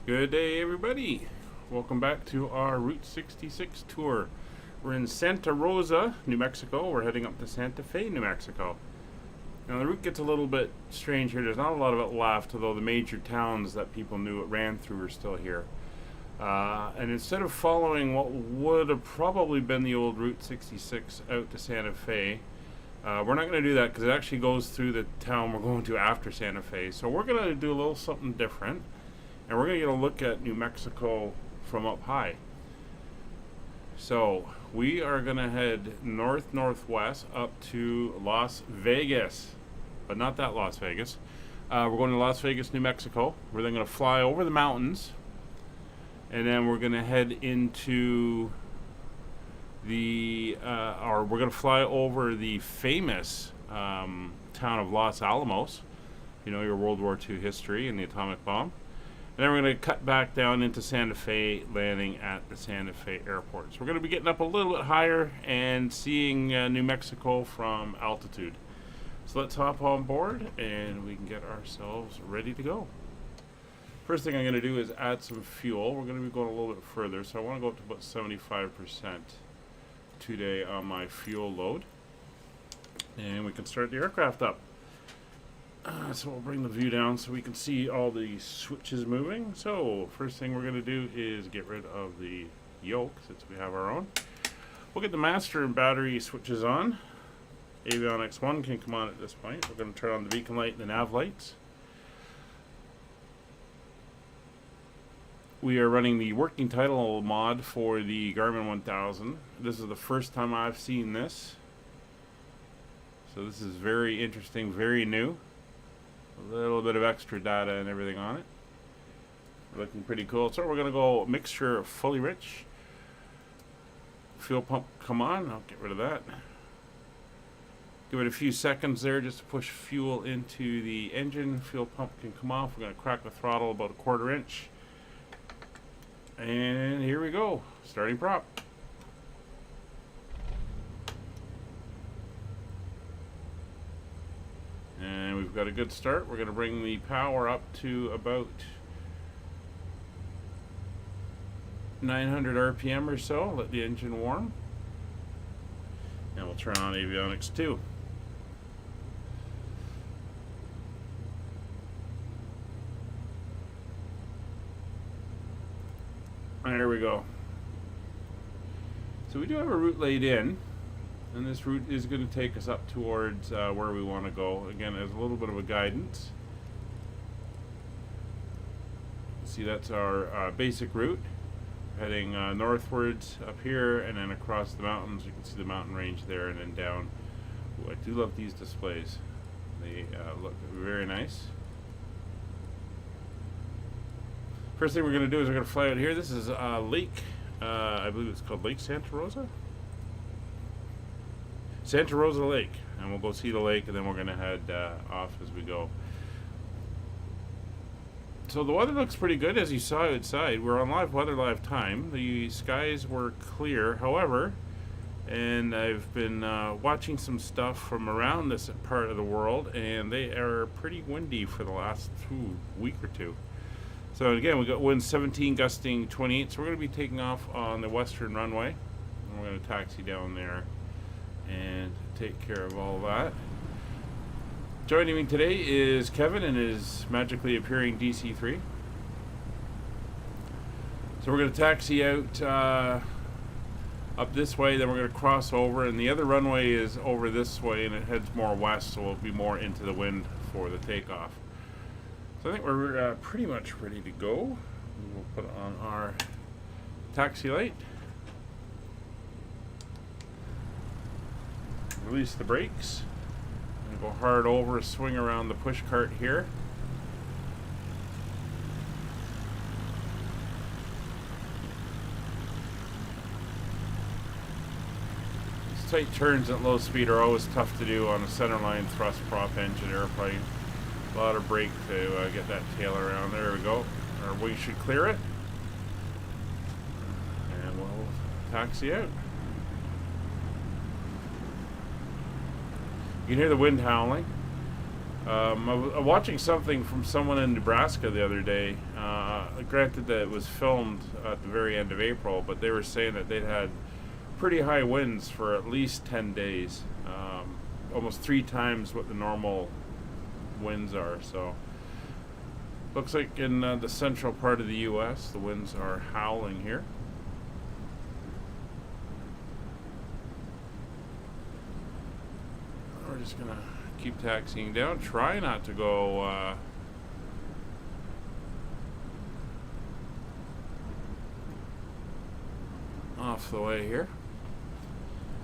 Good day, everybody. Welcome back to our Route 66 tour. We're in Santa Rosa, New Mexico. We're heading up to Santa Fe, New Mexico. Now, the route gets a little bit strange here. There's not a lot of it left, although the major towns that people knew it ran through are still here. And instead of following what would have probably been the old Route 66 out to Santa Fe, we're not going to do that because it actually goes through the town we're going to after Santa Fe. So we're going to do a little something different. And we're going to get a look at New Mexico from up high. So we are going to head northwest up to Las Vegas, but not that Las Vegas. We're going to Las Vegas, New Mexico. We're then going to fly over the mountains, and then we're going to head into we're going to fly over the famous town of Los Alamos. You know, your World War II history and the atomic bomb. And then we're going to cut back down into Santa Fe, landing at the Santa Fe airport. So we're going to be getting up a little bit higher and seeing New Mexico from altitude. So let's hop on board and we can get ourselves ready to go. First thing I'm going to do is add some fuel. We're going to be going a little bit further, so I want to go up to about 75% today on my fuel load. And we can start the aircraft up. So we'll bring the view down so we can see all the switches moving. So first thing we're going to do is get rid of the yoke since we have our own. We'll get the master and battery switches on. Avionics 1 can come on at this point. We're going to turn on the beacon light and the nav lights. We are running the working title mod for the Garmin 1000. This is the first time I've seen this. So this is very interesting, very new. A little bit of extra data and everything on it. Looking pretty cool. So we're going to go mixture fully rich. Fuel pump come on. I'll get rid of that. Give it a few seconds there just to push fuel into the engine. Fuel pump can come off. We're going to crack the throttle about a 1/4 inch. And here we go. Starting prop. And we've got a good start. We're going to bring the power up to about 900 RPM or so. Let the engine warm. And we'll turn on avionics 2. There we go. So we do have a route laid in. And this route is going to take us up towards where we want to go. Again, as a little bit of a guidance. See, that's our basic route. Heading northwards up here and then across the mountains. You can see the mountain range there and then down. Ooh, I do love these displays. They look very nice. First thing we're going to do is we're going to fly out here. This is Lake, I believe it's called Lake Santa Rosa. Santa Rosa Lake, and we'll go see the lake, and then we're going to head off as we go. So the weather looks pretty good, as you saw outside. We're on live weather, live time. The skies were clear, however, and I've been watching some stuff from around this part of the world, and they are pretty windy for the last week or two. So again, we got winds 17, gusting 28, so we're going to be taking off on the western runway, and we're going to taxi down there and take care of all of that. Joining me today is Kevin and his magically appearing DC-3. So we're going to taxi out up this way, then we're going to cross over, and the other runway is over this way and it heads more west, so we'll be more into the wind for the takeoff. So I think we're pretty much ready to go. We'll put on our taxi light. Release the brakes and go hard over, swing around the push cart here. These tight turns at low speed are always tough to do on a centerline thrust prop engine airplane. A lot of brake to get that tail around. There we go. Our wing should clear it. And we'll taxi out. You can hear the wind howling. I was watching something from someone in Nebraska the other day. Granted that it was filmed at the very end of April, but they were saying that they'd had pretty high winds for at least 10 days. Almost 3 times what the normal winds are. So looks like in the central part of the U.S. the winds are howling here. We're just gonna keep taxiing down. Try not to go off the way here.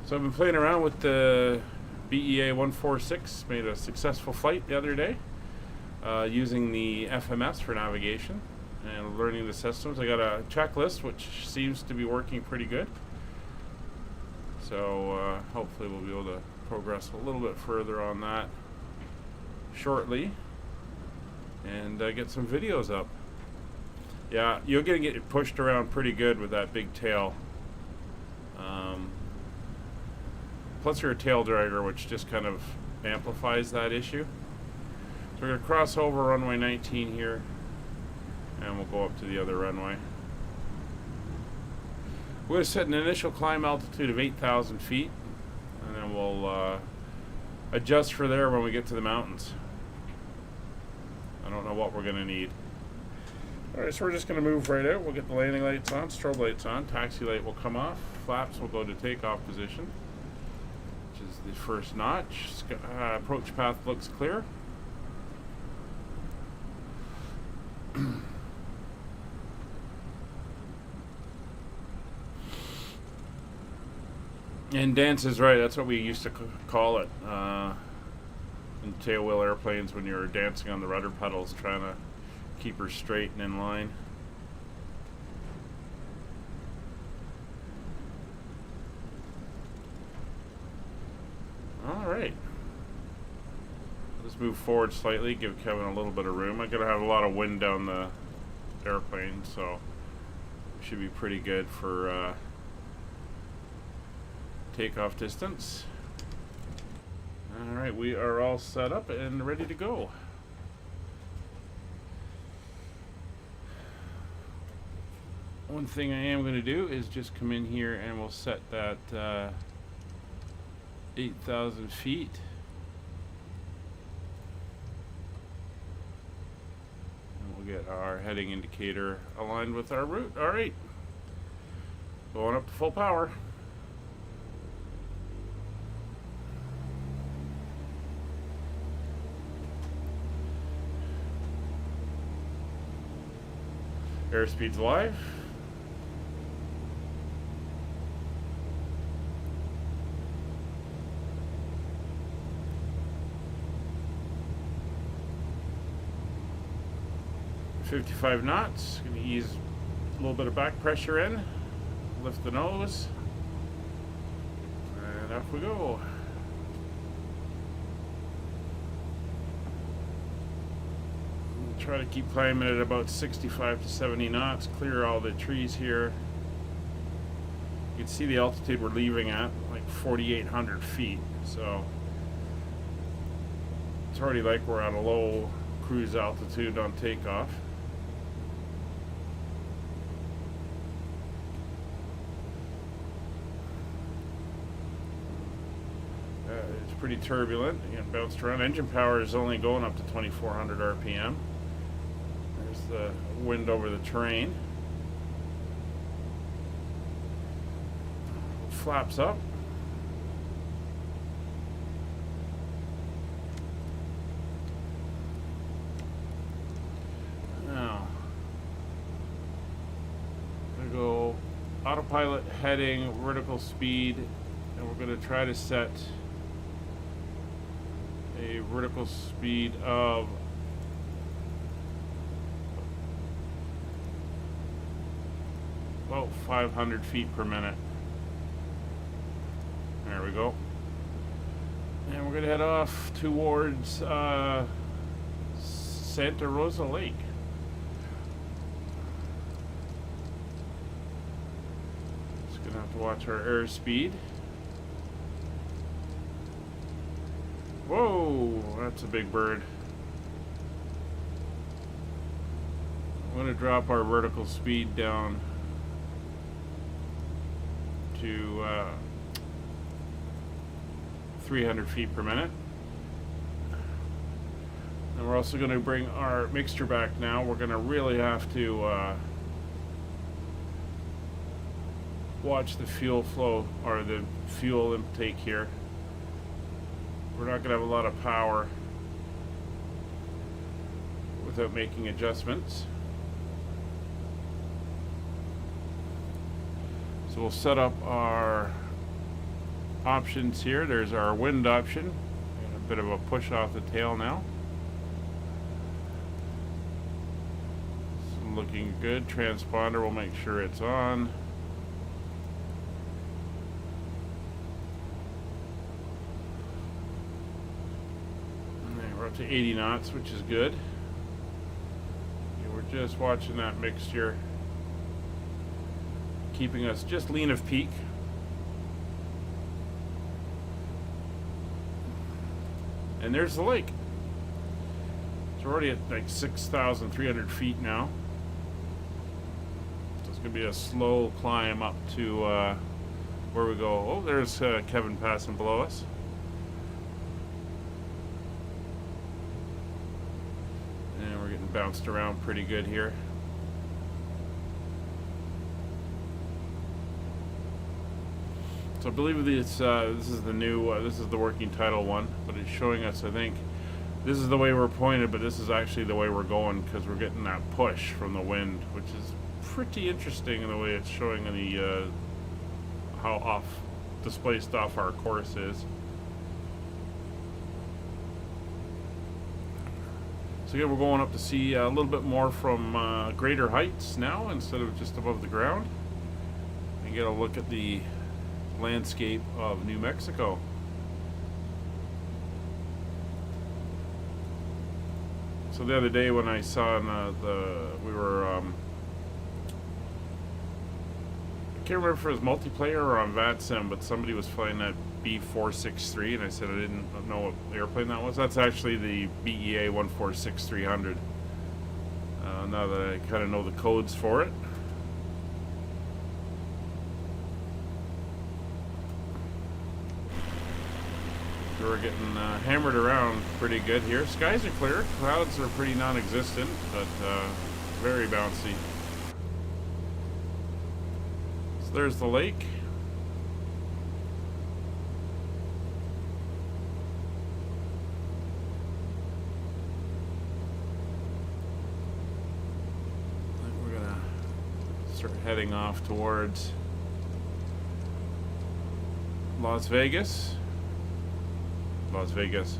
So I've been playing around with the BEA 146. Made a successful flight the other day using the FMS for navigation and learning the systems. I got a checklist which seems to be working pretty good. So hopefully we'll be able to progress a little bit further on that shortly and get some videos up. Yeah, you're gonna get pushed around pretty good with that big tail. Plus you're a tail dragger, which just kind of amplifies that issue. So we're gonna cross over runway 19 here and we'll go up to the other runway. We're gonna set an initial climb altitude of 8,000 feet and then we'll adjust for there when we get to the mountains. I don't know what we're gonna need. Alright, so we're just gonna move right out. We'll get the landing lights on, strobe lights on, taxi light will come off, flaps will go to takeoff position, which is the first notch. Approach path looks clear. And dance is right, that's what we used to call it in tailwheel airplanes, when you're dancing on the rudder pedals trying to keep her straight and in line. Alright. Let's move forward slightly, give Kevin a little bit of room. I'm going to have a lot of wind down the airplane, so it should be pretty good for takeoff distance. Alright, we are all set up and ready to go. One thing I am going to do is just come in here and we'll set that 8,000 feet. And we'll get our heading indicator aligned with our route. Alright, going up to full power. Airspeed's live. .55 knots. Going to ease a little bit of back pressure in. Lift the nose. And off we go. Try to keep climbing at about 65 to 70 knots. Clear all the trees here. You can see the altitude we're leaving at, like 4,800 feet. So it's already like we're at a low cruise altitude on takeoff. It's pretty turbulent. You get bounced around. Engine power is only going up to 2,400 RPM. There's the wind over the terrain. Flaps up. Now, I'm going to go autopilot heading, vertical speed, and we're going to try to set a vertical speed of about 500 feet per minute. There we go. And we're going to head off towards Santa Rosa Lake. Just going to have to watch our airspeed. Whoa, That's a big bird. I'm going to drop our vertical speed down to 300 feet per minute. And we're also going to bring our mixture back now. We're going to really have to watch the fuel flow, or the fuel intake here. We're not going to have a lot of power without making adjustments. So we'll set up our options here. There's our wind option. And a bit of a push off the tail now. It's looking good. Transponder, we'll make sure it's on. We're up to 80 knots, which is good. We're just watching that mixture, keeping us just lean of peak. And there's the lake. It's already at like 6,300 feet now. So it's going to be a slow climb up to where we go. Oh, there's Kevin passing below us. Bounced around pretty good here. So I believe this is the new this is the working title one, but it's showing us, I think this is the way we're pointed, but this is actually the way we're going, because we're getting that push from the wind, which is pretty interesting in the way it's showing in the how displaced off our course is. So again, we're going up to see a little bit more from greater heights now, instead of just above the ground, and get a look at the landscape of New Mexico. So the other day when I saw we were I can't remember if it was multiplayer or on VATSIM, but somebody was flying that B463, and I said I didn't know what airplane that was. That's actually the BEA 146-300. Now that I kind of know the codes for it. So we're getting hammered around pretty good here. Skies are clear. Clouds are pretty non-existent, but very bouncy. So there's the lake. Start heading off towards Las Vegas,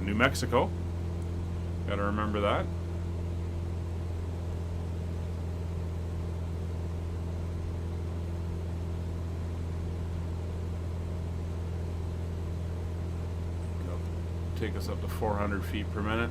New Mexico. Gotta remember that. It'll take us up to 400 feet per minute.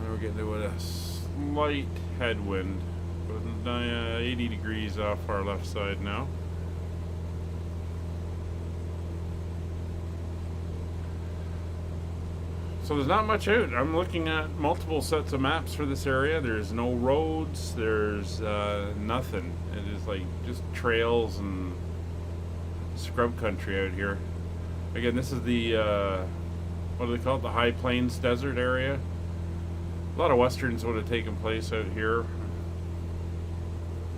We're getting to a slight headwind, but 80 degrees off our left side now. So there's not much out. I'm looking at multiple sets of maps for this area. There's no roads, there's nothing. It is like just trails and scrub country out here. Again, this is the what do they call it, the High Plains Desert area. A lot of westerns would have taken place out here,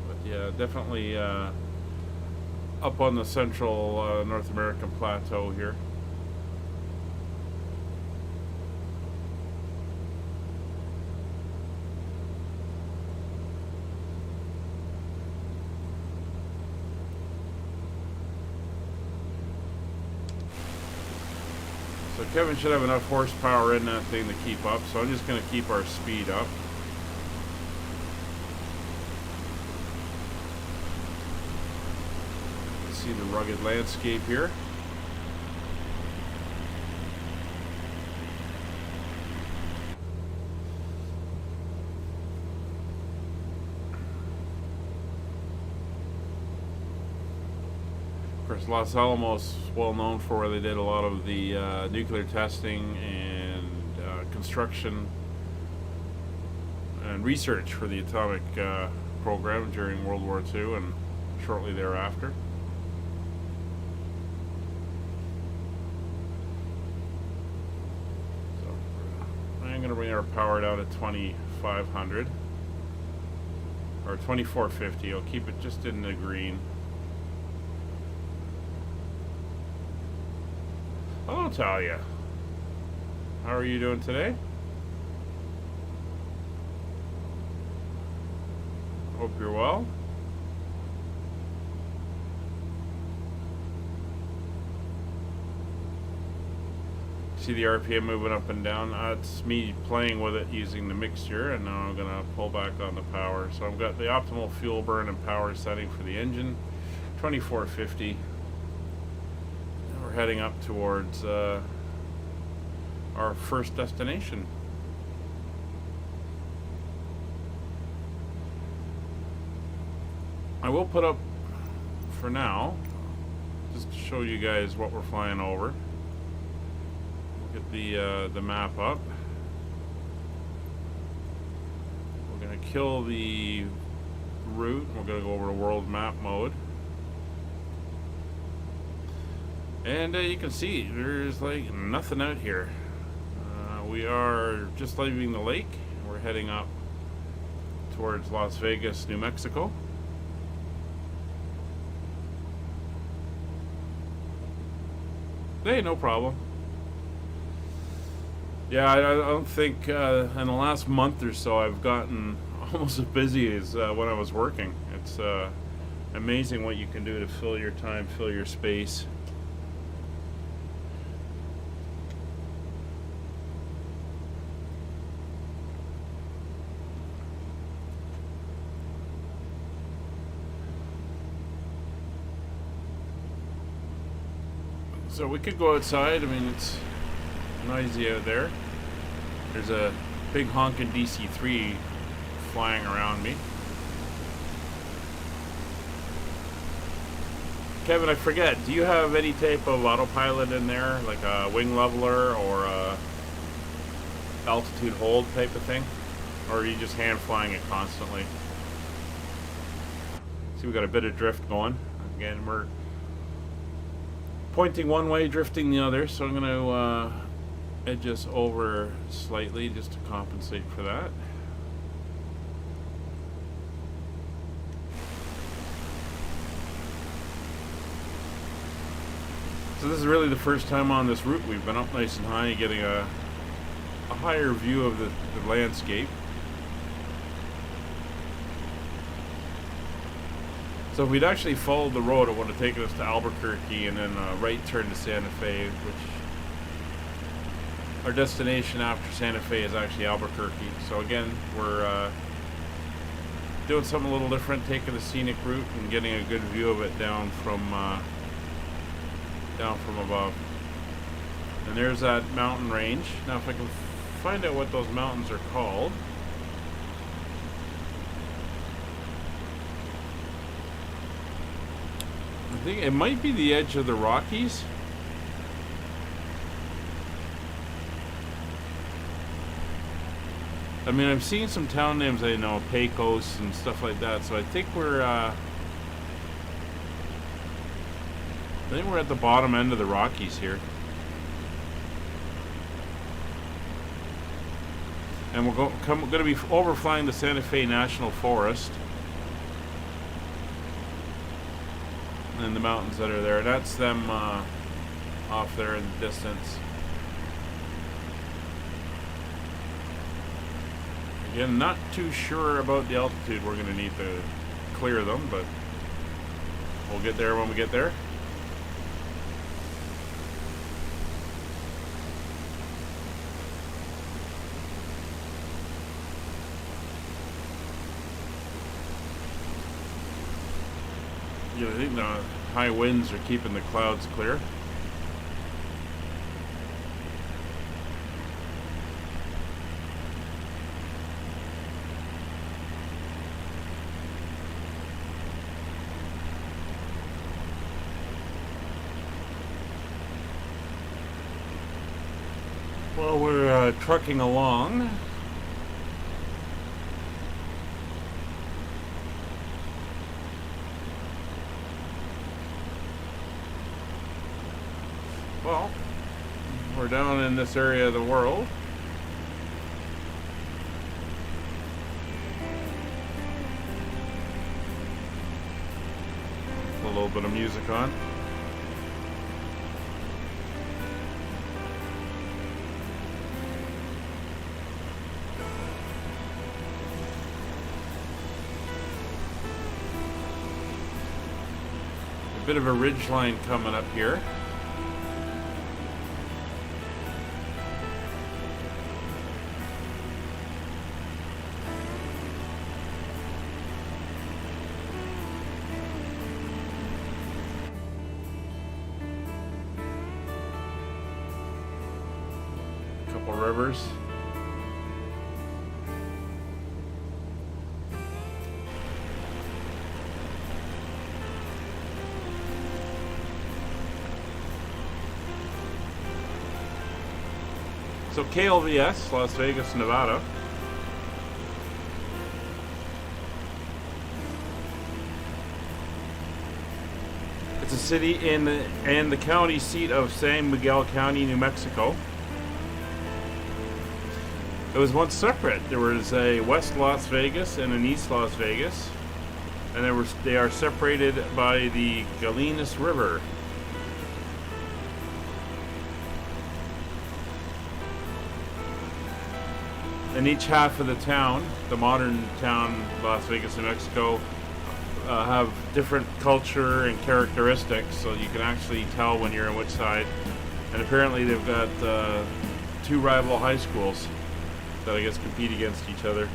but yeah, definitely up on the central North American plateau here. So Kevin should have enough horsepower in that thing to keep up, so I'm just going to keep our speed up. See the rugged landscape here. course, Los Alamos is well known for where they did a lot of the nuclear testing and construction and research for the atomic program during World War II and shortly thereafter. So I'm going to bring our power down to 2500 or 2450. I'll keep it just in the green. Hello, Talia. How are you doing today? Hope you're well. See the RPM moving up and down. It's me playing with it using the mixture, and now I'm going to pull back on the power. So I've got the optimal fuel burn and power setting for the engine, 2450. We're heading up towards our first destination. I will put up, for now, just to show you guys what we're flying over. We'll get the map up. We're going to kill the route. We're going to go over to world map mode. And you can see there's like nothing out here. We are just leaving the lake. We're heading up towards Las Vegas, New Mexico. Hey, no problem. Yeah, I don't think in the last month or so I've gotten almost as busy as when I was working. It's amazing what you can do to fill your time, fill your space. So we could go outside. I mean, it's noisy out there. There's a big honking DC-3 flying around me. Kevin, I forget, do you have any type of autopilot in there, like a wing leveler or a altitude hold type of thing? Or are you just hand flying it constantly? See, we got a bit of drift going. Again, we're pointing one way, drifting the other, so I'm going to edge us over slightly just to compensate for that. So this is really the first time on this route we've been up nice and high, getting a higher view of the landscape. So if we'd actually followed the road, it would have taken us to Albuquerque and then a right turn to Santa Fe, which our destination after Santa Fe is actually Albuquerque. So again, we're doing something a little different, taking the scenic route and getting a good view of it down from above. And there's that mountain range. Now if I can find out what those mountains are called. I think it might be the edge of the Rockies. I mean, I've seen some town names I know, Pecos and stuff like that, so I think we're at the bottom end of the Rockies here. And we're going to be overflying the Santa Fe National Forest. And the mountains that are there. That's them off there in the distance. Again, not too sure about the altitude we're going to need to clear them, but we'll get there when we get there. Yeah, I think the high winds are keeping the clouds clear. Well, we're trucking along. Well, we're down in this area of the world. A little bit of music on. A bit of a ridge line coming up here. Couple rivers. So KLVS, Las Vegas, Nevada. It's a city in the county seat of San Miguel County, New Mexico. It was once separate. There was a West Las Vegas and an East Las Vegas, and they are separated by the Galinas River. And each half of the town, the modern town, Las Vegas, New Mexico, have different culture and characteristics, so you can actually tell when you're on which side. And apparently they've got 2 rival high schools that I guess compete against each other.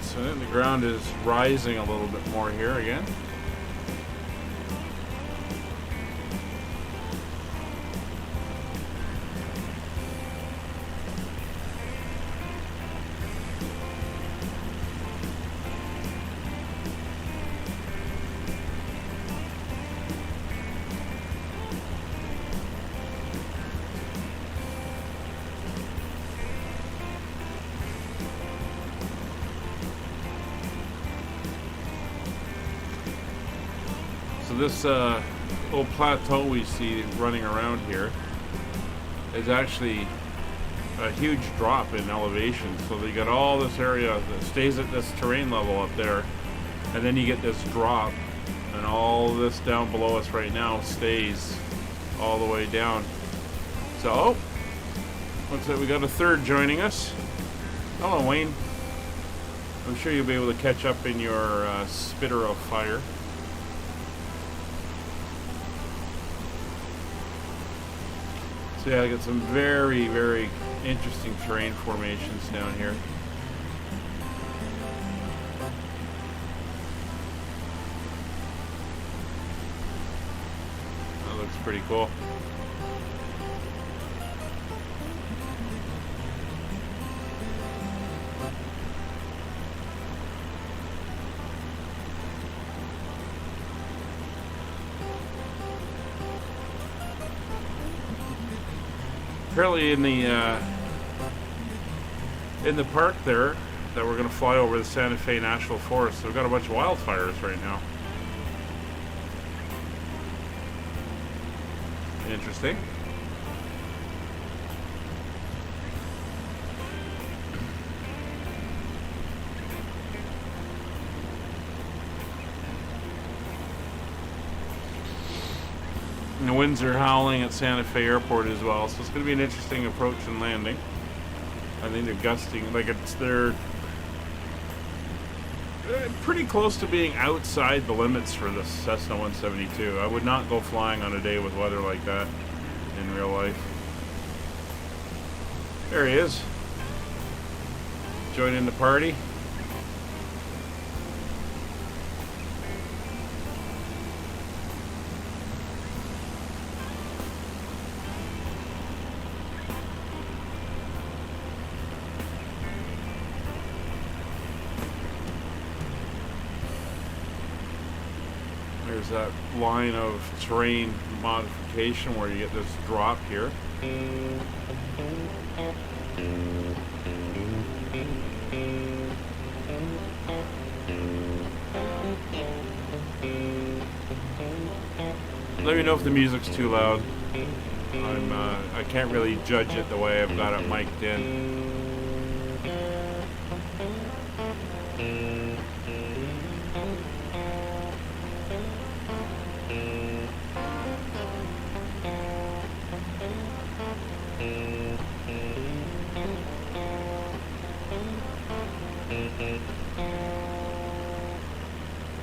So then the ground is rising a little bit more here again. So this little plateau we see running around here is actually a huge drop in elevation. So you got all this area that stays at this terrain level up there, and then you get this drop, and all this down below us right now stays all the way down. So, looks like we got a third joining us. Hello, Wayne. I'm sure you'll be able to catch up in your spitter of fire. So yeah, I got some very, very interesting terrain formations down here. That looks pretty cool. Apparently in the park there that we're going to fly over the Santa Fe National Forest, we've got a bunch of wildfires right now. Interesting. And the winds are howling at Santa Fe Airport as well, so it's going to be an interesting approach and landing. I think they're gusting, like they're pretty close to being outside the limits for the Cessna 172. I would not go flying on a day with weather like that in real life. There he is, joining the party. There's that line of terrain modification where you get this drop here. Let me know if the music's too loud. I can't really judge it the way I've got it mic'd in.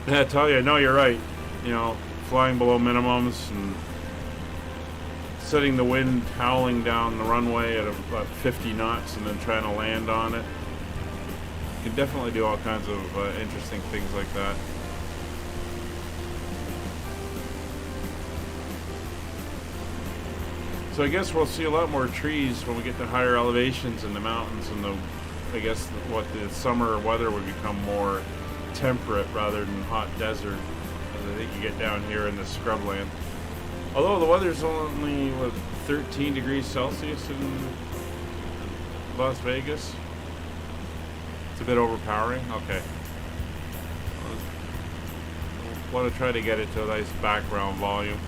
Yeah, I tell you, no, you're right. You know, flying below minimums and setting the wind howling down the runway at about 50 knots and then trying to land on it. You can definitely do all kinds of interesting things like that. So I guess we'll see a lot more trees when we get to higher elevations in the mountains, and I guess what the summer weather would become more temperate rather than hot desert, as I think you get down here in the scrubland. Although the weather's only 13 degrees Celsius in Las Vegas. It's a bit overpowering. Okay. I want to try to get it to a nice background volume.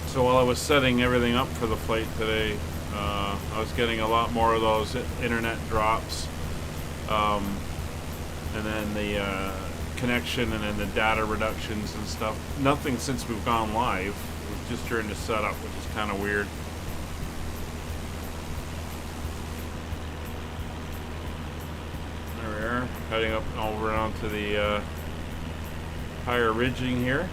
So while I was setting everything up for the flight today, I was getting a lot more of those internet drops, and then the connection and then the data reductions and stuff. Nothing since we've gone live. It was just during the setup, which is kind of weird. There we are, heading up over onto the higher ridging here.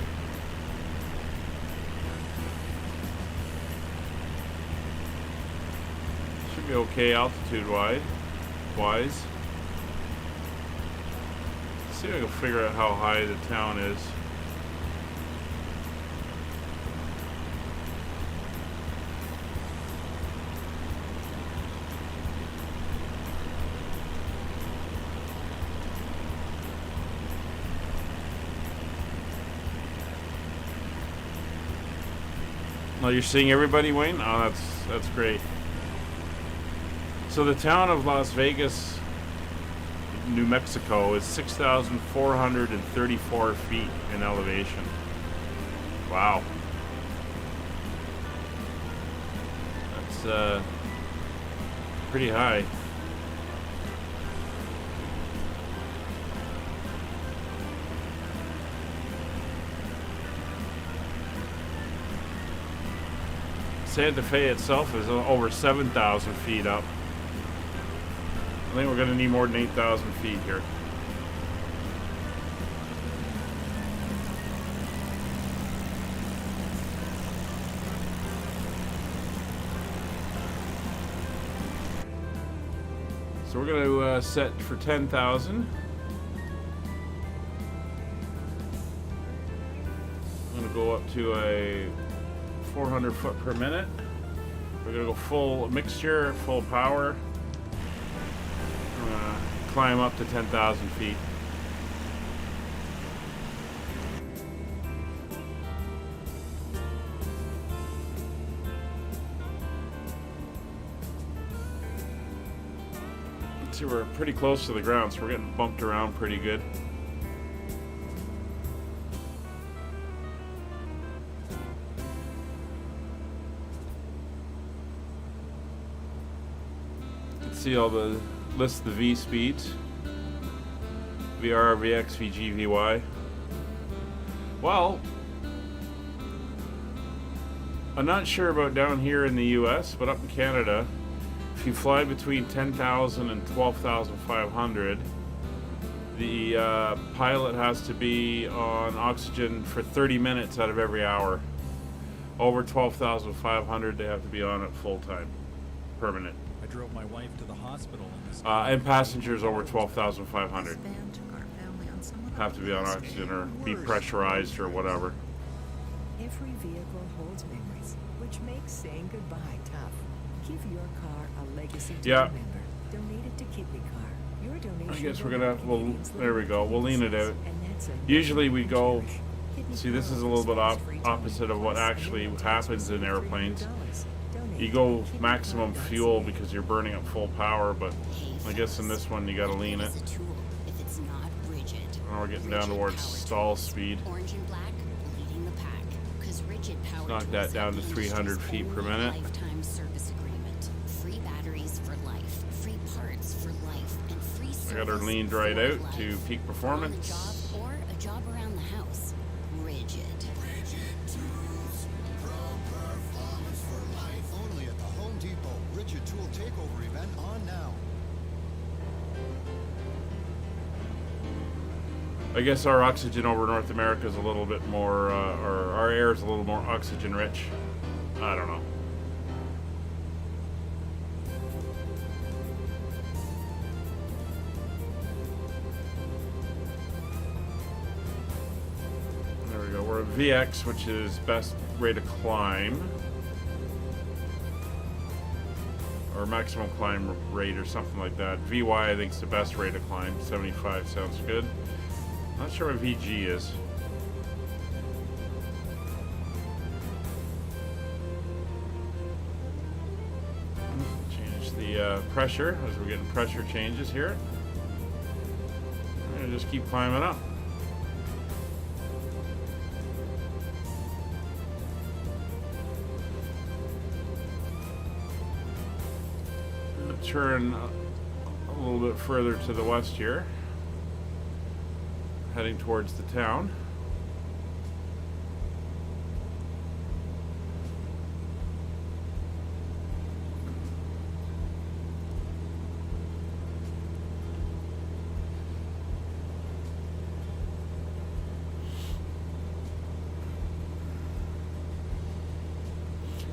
Be okay altitude wise. Let's see if I can figure out how high the town is. Oh, you're seeing everybody, Wayne? Oh, that's great. So the town of Las Vegas, New Mexico is 6,434 feet in elevation. Wow. That's pretty high. Santa Fe itself is over 7,000 feet up. I think we're going to need more than 8,000 feet here. So we're going to set for 10,000. I'm going to go up to a 400 foot per minute. We're going to go full mixture, full power. Climb up to 10,000 feet. See, we're pretty close to the ground, so we're getting bumped around pretty good. see all the list of the V speeds. VR, VX, VG, VY. Well, I'm not sure about down here in the US, but up in Canada, if you fly between 10,000 and 12,500, the pilot has to be on oxygen for 30 minutes out of every hour. Over 12,500, they have to be on it full time, permanent. I drove my wife to the hospital in this and passengers over 12,500 have to be on oxygen or be pressurized or whatever. Every vehicle holds memories, which makes saying goodbye tough. Give your car a legacy to remember. Donate it to Kidney Car. Your donation. I guess we're gonna. Well, there we go. We'll lean it out. Usually we go. See, this is a little bit opposite of what actually happens in airplanes. You go maximum fuel because you're burning at full power, but I guess in this one you gotta lean it. Now we're getting down towards stall speed. Knock that down to 300 feet per minute. I got her leaned right out to peak performance. I guess our oxygen over North America is a little bit more, or our air is a little more oxygen rich. I don't know. There we go. We're at VX, which is best rate of climb. Or maximum climb rate or something like that. VY I think is the best rate of climb. 75 sounds good. Not sure what VG is. Change the pressure as we're getting pressure changes here. And just keep climbing up. Turn a little bit further to the west here, heading towards the town.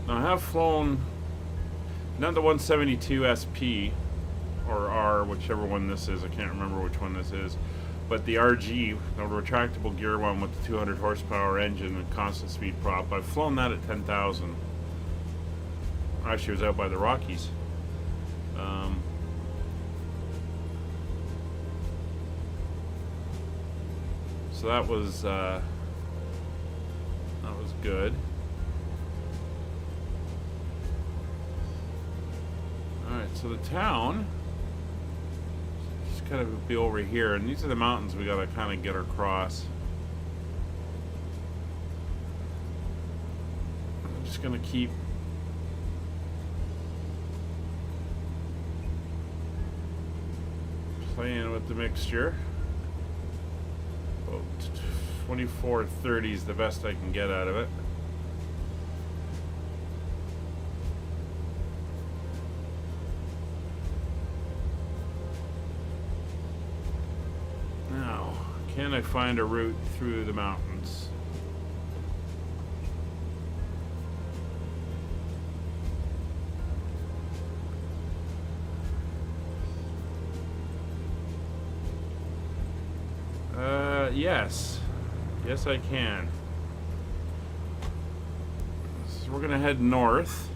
Now I have flown not the 172 SP or R, whichever one this is. I can't remember which one this is. But the RG, the retractable gear one with the 200 horsepower engine and constant speed prop. I've flown that at 10,000. Actually, it was out by the Rockies. So that was good. Alright, so the town just kind of be over here, and these are the mountains we gotta kind of get across. I'm just gonna keep playing with the mixture. About 2430 is the best I can get out of it. Can I find a route through the mountains? Yes. Yes, I can. So we're gonna head north.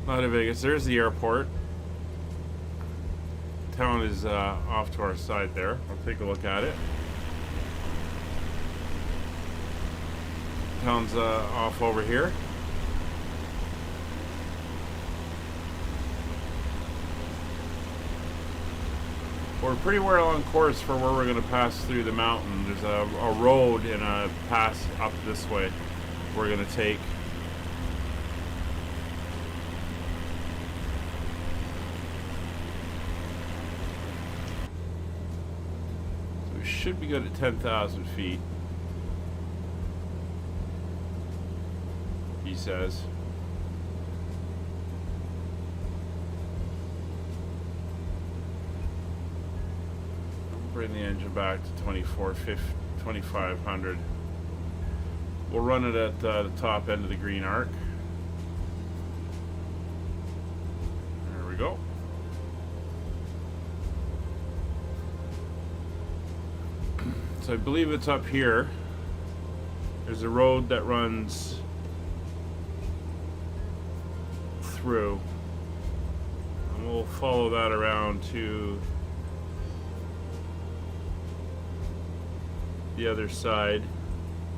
Out of Vegas. There's the airport. Town is off to our side there. I'll take a look at it. Town's off over here. We're pretty well on course for where we're going to pass through the mountain. There's a road and a pass up this way we're going to take. should be good at 10,000 feet. He says. Bring the engine back to 2500. We'll run it at the top end of the green arc. There we go. So I believe it's up here. There's a road that runs through. And we'll follow that around to the other side.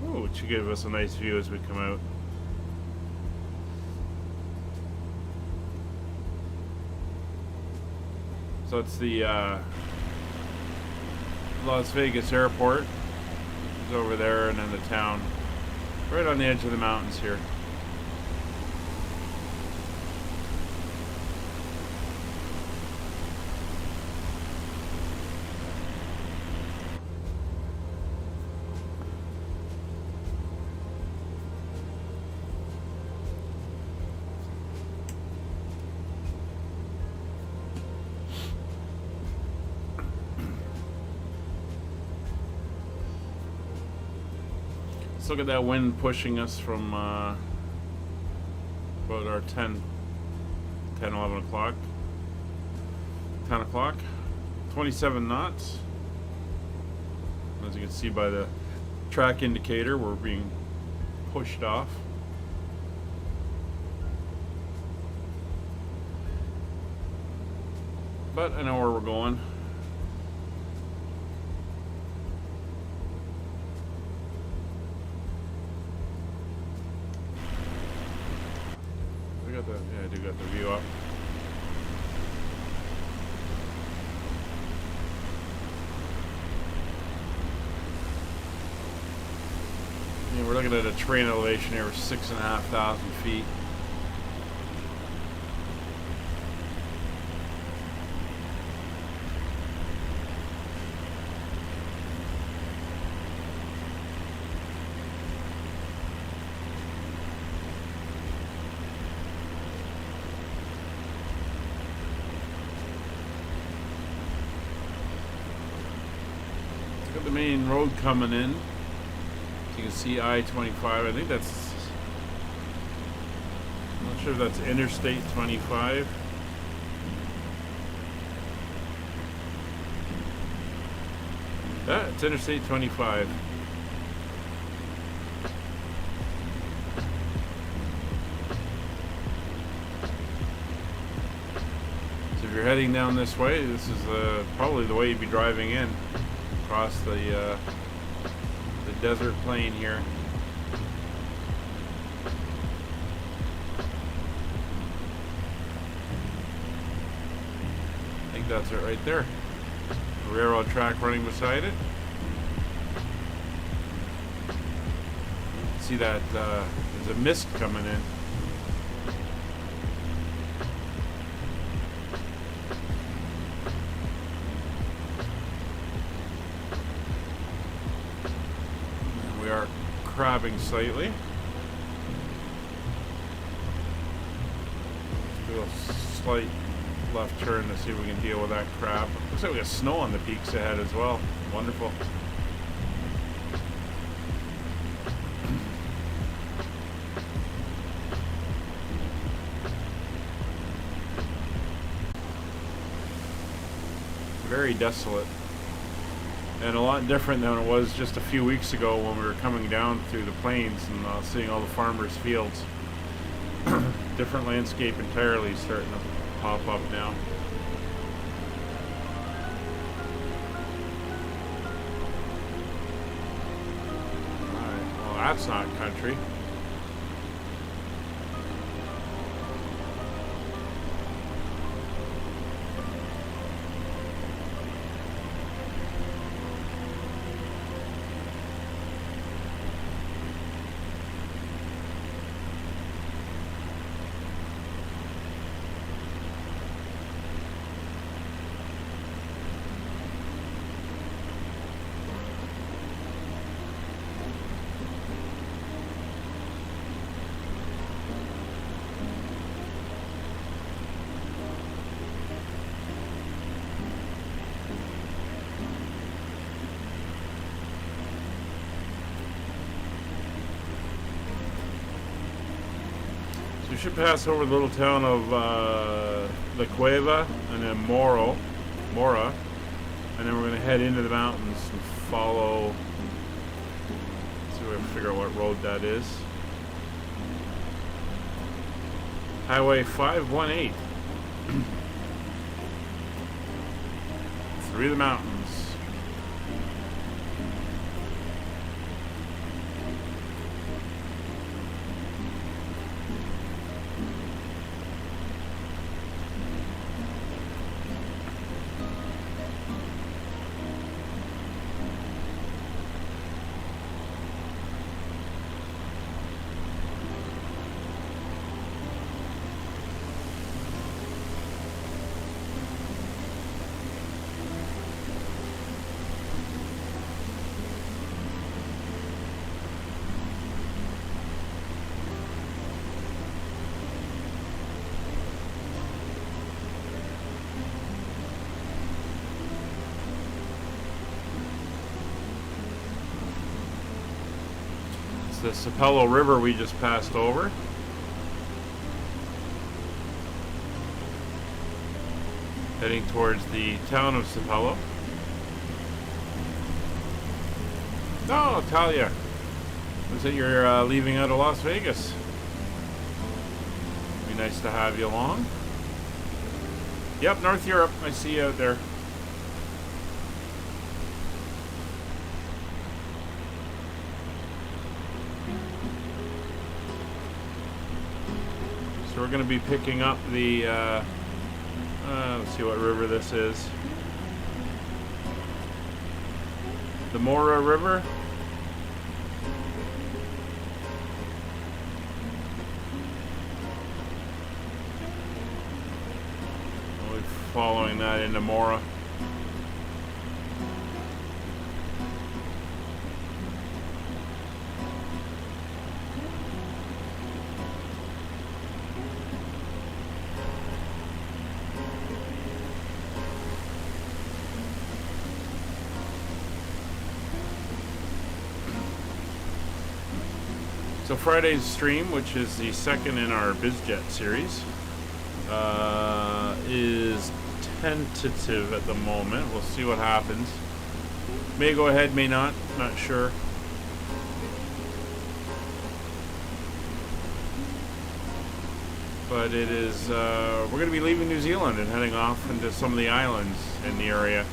Oh, which should give us a nice view as we come out. So it's the Las Vegas airport is over there, and then the town right on the edge of the mountains here. Let's look at that wind pushing us from about our 10, 11 o'clock. 10 o'clock. 27 knots. As you can see by the track indicator, we're being pushed off. But I know where we're going. Yeah, I do got the view up. Yeah, we're looking at a train elevation here of 6,500 feet. Got the main road coming in. You can see I-25. I think that's, I'm not sure if that's Interstate 25. Yeah, it's Interstate 25. So if you're heading down this way, this is probably the way you'd be driving in. Across the desert plain here. I think that's it right there. The railroad track running beside it. See that there's a mist coming in. We are crabbing slightly. Do a slight left turn to see if we can deal with that crab. Looks like we got snow on the peaks ahead as well. Wonderful. Very desolate. And a lot different than it was just a few weeks ago when we were coming down through the plains and seeing all the farmers' fields. Different landscape entirely starting to pop up now. Alright, well that's not country. We should pass over the little town of La Cueva and then Mora, and then we're going to head into the mountains and follow. See if we can figure out what road that is. Highway 518 through the mountains. The Sapelo River we just passed over. Heading towards the town of Sapelo. Oh, Talia. Was it you're leaving out of Las Vegas? Be nice to have you along. Yep, North Europe. I see you out there. So we're going to be picking up the, let's see what river this is. The Mora River. We'll be following that into Mora. So Friday's stream, which is the second in our BizJet series, is tentative at the moment. We'll see what happens. May go ahead, may not sure. But it is, we're going to be leaving New Zealand and heading off into some of the islands in the area.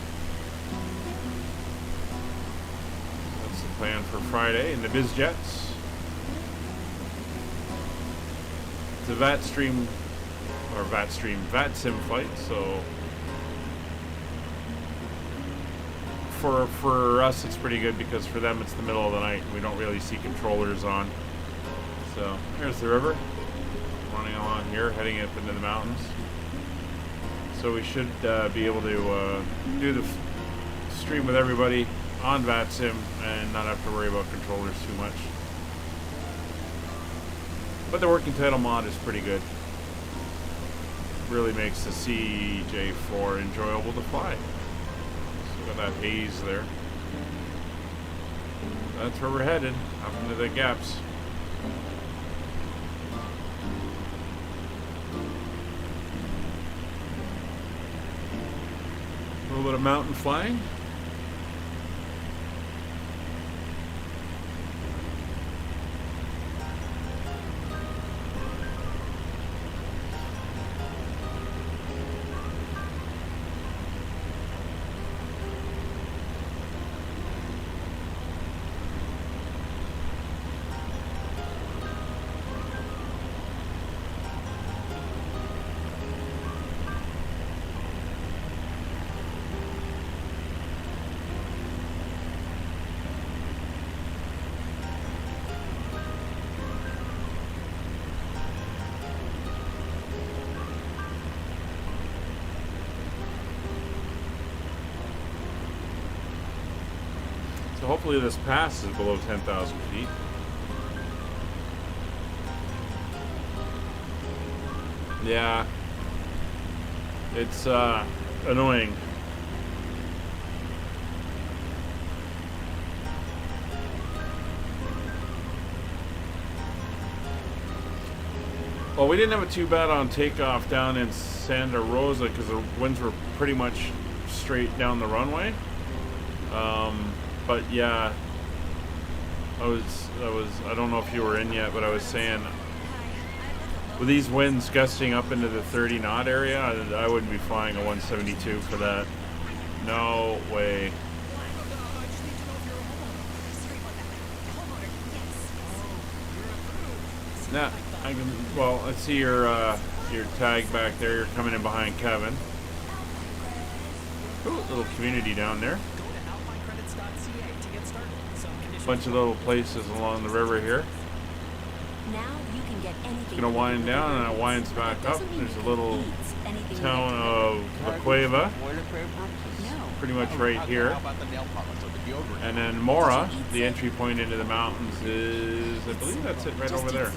That's the plan for Friday in the BizJets. It's a VATSIM flight, so for us it's pretty good because for them it's the middle of the night and we don't really see controllers on. So there's the river running along here, heading up into the mountains. So we should be able to do the stream with everybody on VATSIM and not have to worry about controllers too much. But the working title mod is pretty good. Really makes the CJ4 enjoyable to fly. So got that haze there. That's where we're headed, up into the gaps. A little bit of mountain flying. So hopefully this pass is below 10,000 feet. Yeah, it's annoying. Well, we didn't have it too bad on takeoff down in Santa Rosa because the winds were pretty much straight down the runway. But yeah, I don't know if you were in yet, but I was saying with these winds gusting up into the 30 knot area, I wouldn't be flying a 172 for that. No way. Nah, I can. Well, let's see your tag back there. You're coming in behind Kevin. Ooh, little community down there. Bunch of little places along the river here. Now you can get anything. It's gonna wind down and it winds back up. There's a little town of La Cueva, pretty much right here. And then Mora, the entry point into the mountains, is, I believe that's it right over there.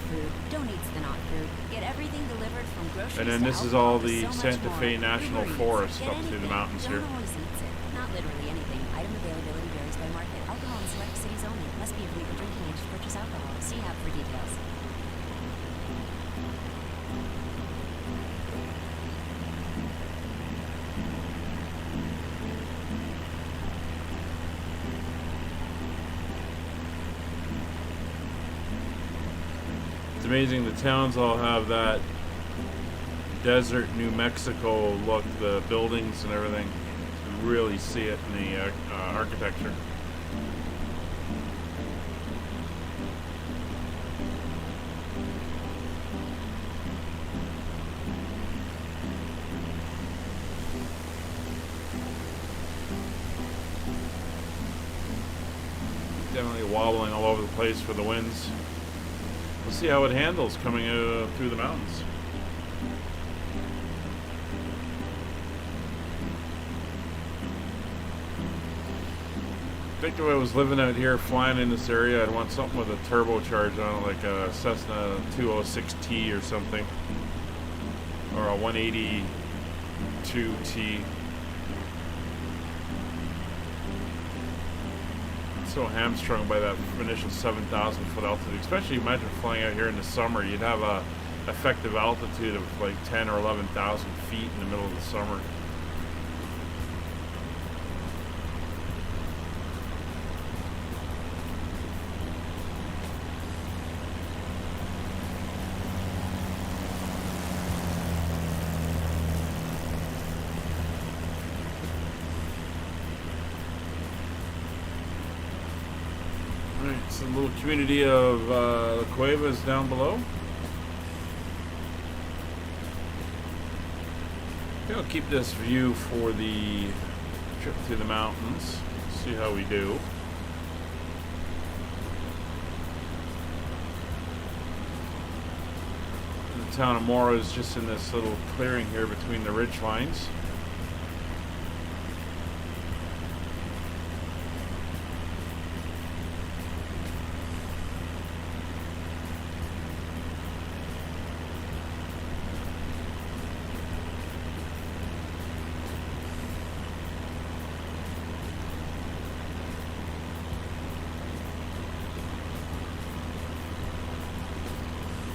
Don't eat the not food. Get everything delivered from groceries. And then this is all the Santa Fe National Forest up through the mountains here. Not literally anything. Item availability varies by market. Alcohol in select cities only. Must be of legal drinking age to purchase alcohol. See app for details. It's amazing the towns all have that desert New Mexico look, the buildings and everything. You can really see it in the architecture. Definitely wobbling all over the place for the winds. We'll see how it handles coming through the mountains. I think if I was living out here flying in this area, I'd want something with a turbocharge on it, like a Cessna 206T or something, or a 182T. So hamstrung by that initial 7,000 foot altitude. Especially imagine flying out here in the summer. You'd have a effective altitude of like 10 or 11,000 feet in the middle of the summer. It's a little community of La Cuevas down below. I'll keep this view for the trip through the mountains. See how we do. The town of Mora is just in this little clearing here between the ridge lines.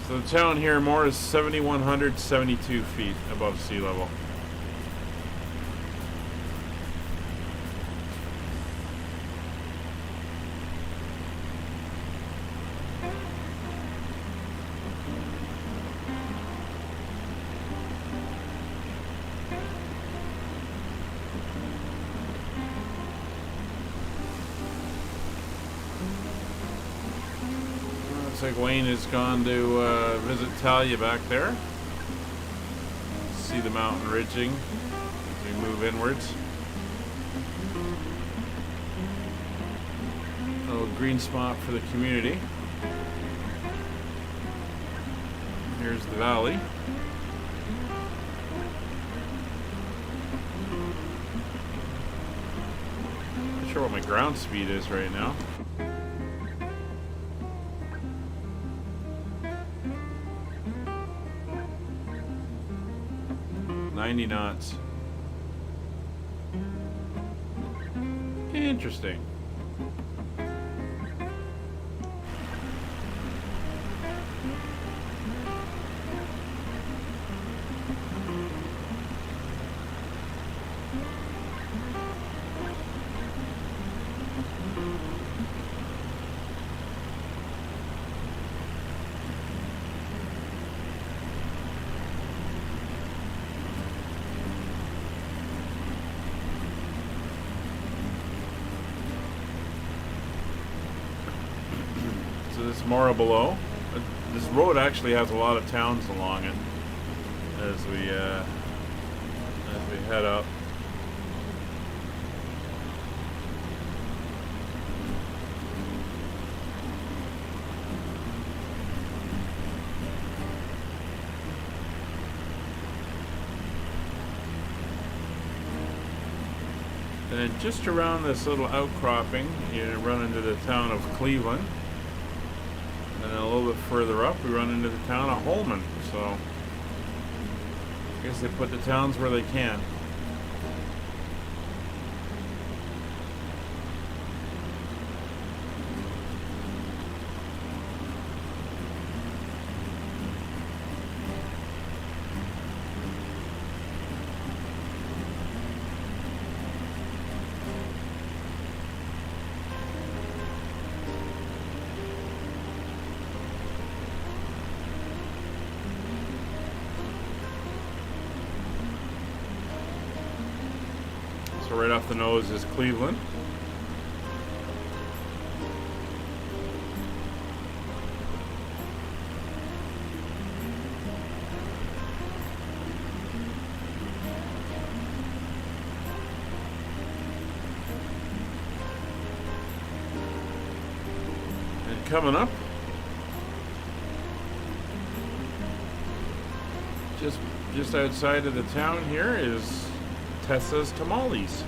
So the town here more is 7,172 feet above sea level. Looks like Wayne has gone to visit Talia back there. See the mountain ridging as we move inwards. A little green spot for the community. Here's the valley. Not sure what my ground speed is right now. 90 knots. Interesting. So this Mora below. This road actually has a lot of towns along it as we head up. And just around this little outcropping, you run into the town of Cleveland. And then a little bit further up, we run into the town of Holman. So, I guess they put the towns where they can. So right off the nose is Cleveland. And coming up, just outside of the town here is Tessa's Tamales.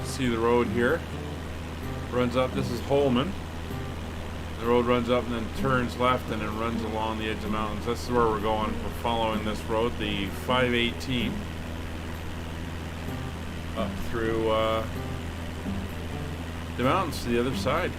See the road here runs up. This is Holman. The road runs up and then turns left and then runs along the edge of the mountains. This is where we're going. We're following this road, the 518, up through the mountains to the other side.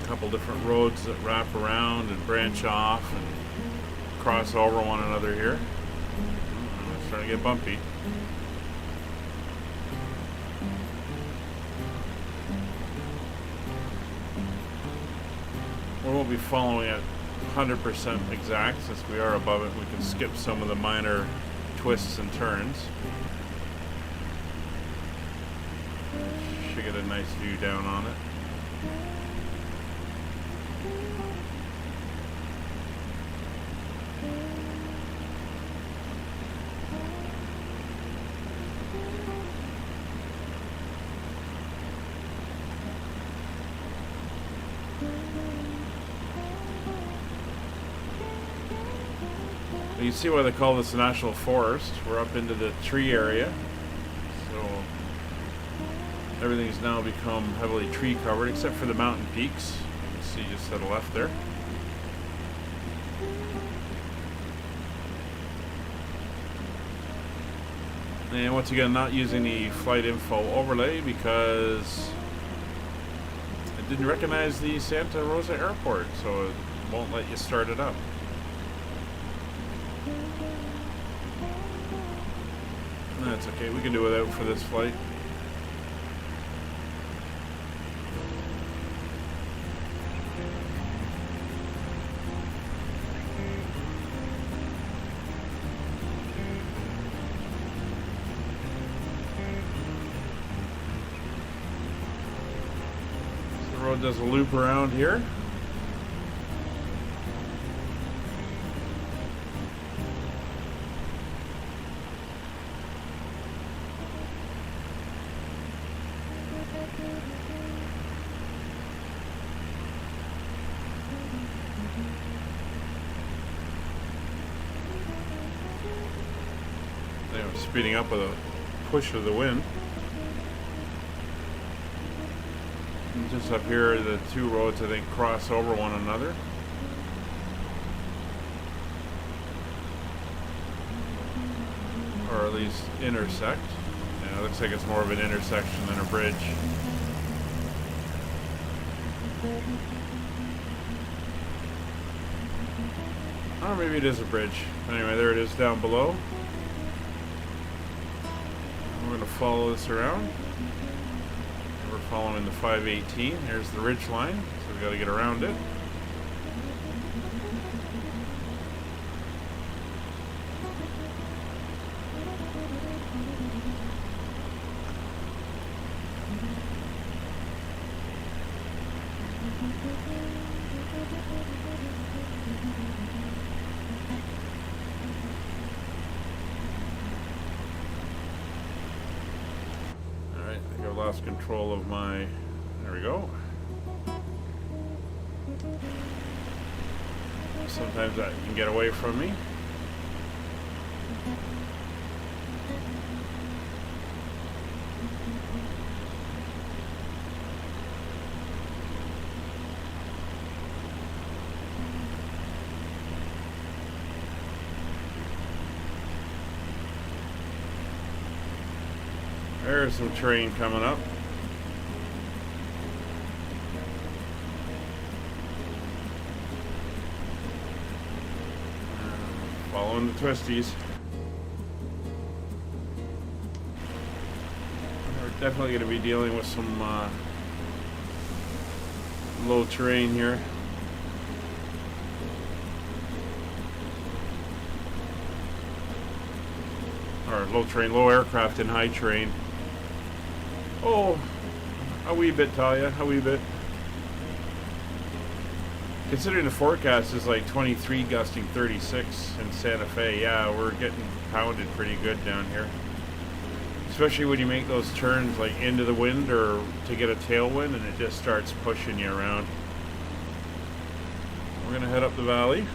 Couple different roads that wrap around and branch off and cross over one another here. It's starting to get bumpy. We won't be following it 100% exact since we are above it. We can skip some of the minor twists and turns. Should get a nice view down on it. You can see why they call this a national forest. We're up into the tree area, so everything's now become heavily tree covered except for the mountain peaks. You can see just to the left there. And once again, not using the flight info overlay because it didn't recognize the Santa Rosa airport, so it won't let you start it up. That's okay, we can do without for this flight. So the road does a loop around here. speeding up with a push of the wind. And just up here, the two roads I think cross over one another. Or at least intersect. Yeah, it looks like it's more of an intersection than a bridge. Or maybe it is a bridge. Anyway, there it is down below. We're going to follow this around. We're following the 518. Here's the ridge line, so we got to get around it. Lost control of my, there we go. Sometimes that can get away from me. There's some terrain coming up. Following the twisties. We're definitely going to be dealing with some low terrain here. Or low terrain, low aircraft in high terrain. Oh, a wee bit, Talia, a wee bit. Considering the forecast is like 23 gusting 36 in Santa Fe, yeah, we're getting pounded pretty good down here. Especially when you make those turns like into the wind or to get a tailwind and it just starts pushing you around. We're gonna head up the valley.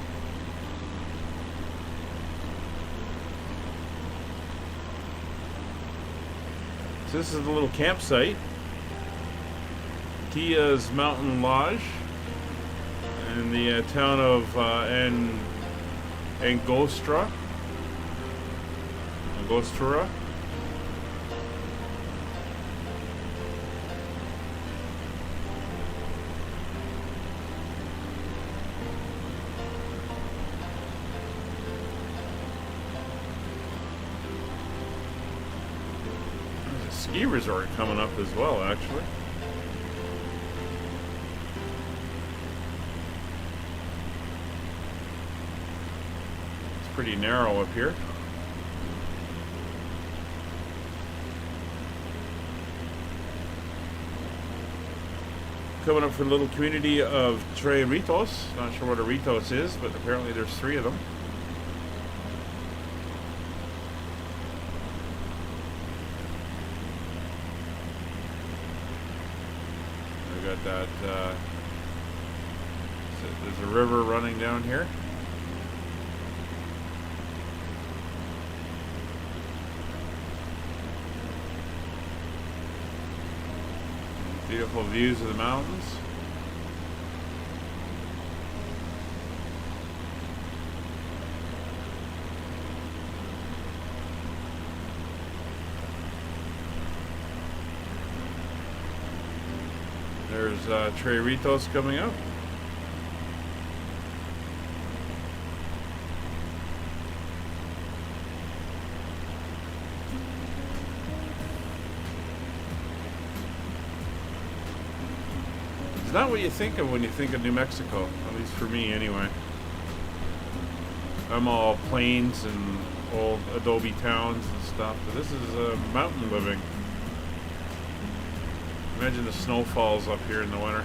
So this is the little campsite, Tia's Mountain Lodge, in the town of Angostura. Ski resort coming up as well, actually. It's pretty narrow up here. Coming up for the little community of Trailritos. Not sure what a Ritos is, but apparently there's 3 of them. That there's a river running down here. Beautiful views of the mountains. There's Trailritos coming up. It's not what you think of when you think of New Mexico, at least for me anyway. I'm all plains and old adobe towns and stuff, but this is mountain living. Imagine the snowfalls up here in the winter.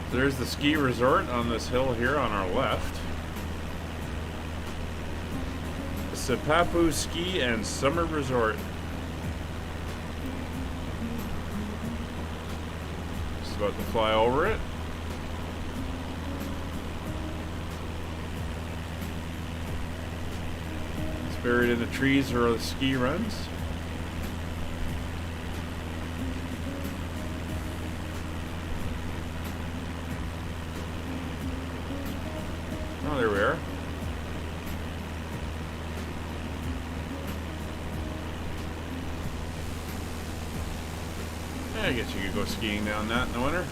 There's the ski resort on this hill here on our left. Sipapu Ski and Summer Resort. Just about to fly over it. It's buried in the trees where the ski runs. Oh, there we are. I guess you could go skiing down that in the winter.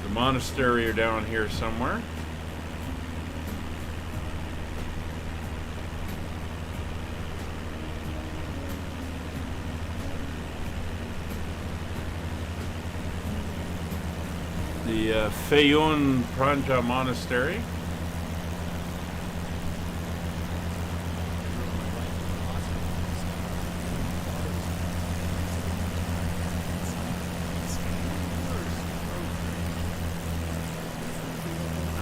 The monastery are down here somewhere. The Fayun Pranja Monastery.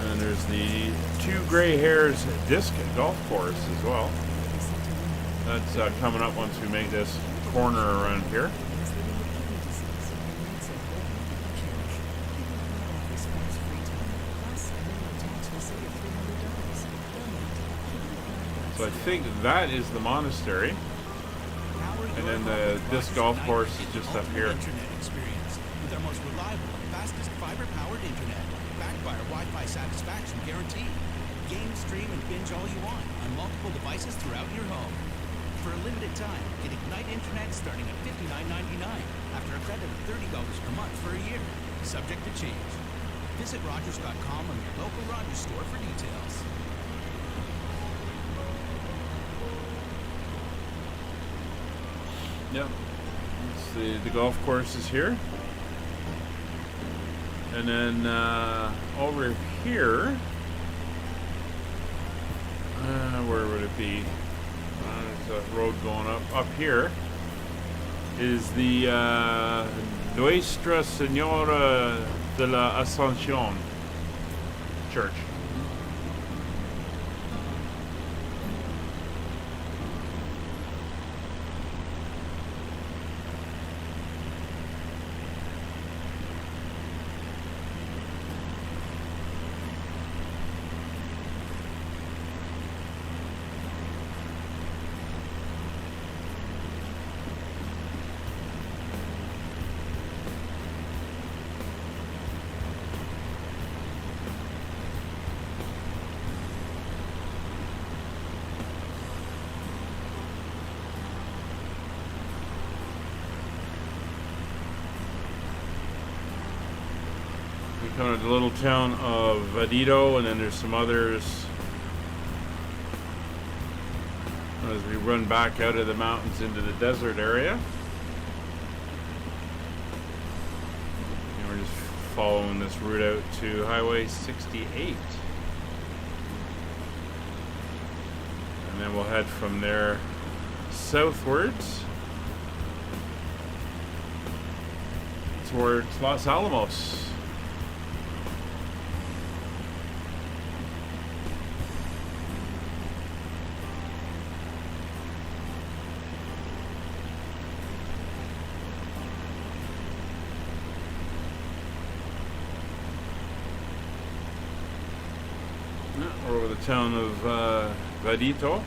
And there's the Two Gray Hairs disc golf course as well. That's coming up once we make this corner around here. So I think that is the monastery, and then the disc golf course is just up here. Internet experience with our most reliable and fastest fiber-powered internet, backed by our Wi-Fi satisfaction guarantee. Game, stream, and binge all you want on multiple devices throughout your home. For a limited time, get Ignite Internet starting at $59.99 after a credit of $30 per month for a year, subject to change. Visit Rogers.com on your local Rogers store for details. Yep, it's the golf course is here, and then over here, where would it be? There's a road going up here is the Nuestra Senora de la Ascensión Church. Kind of the little town of Vadito, and then there's some others as we run back out of the mountains into the desert area. And we're just following this route out to Highway 68. And then we'll head from there southwards towards Los Alamos. Over the town of Vadito.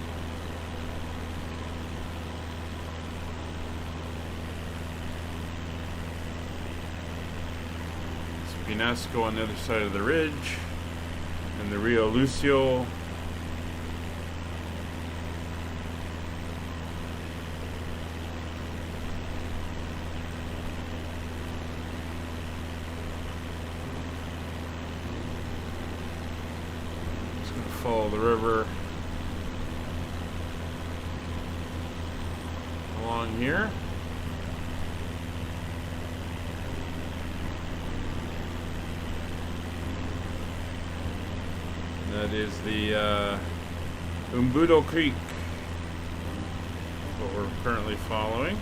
Pinasco on the other side of the ridge, and the Rio Lucio. Follow the river along here. That is the Umbudo Creek, what we're currently following.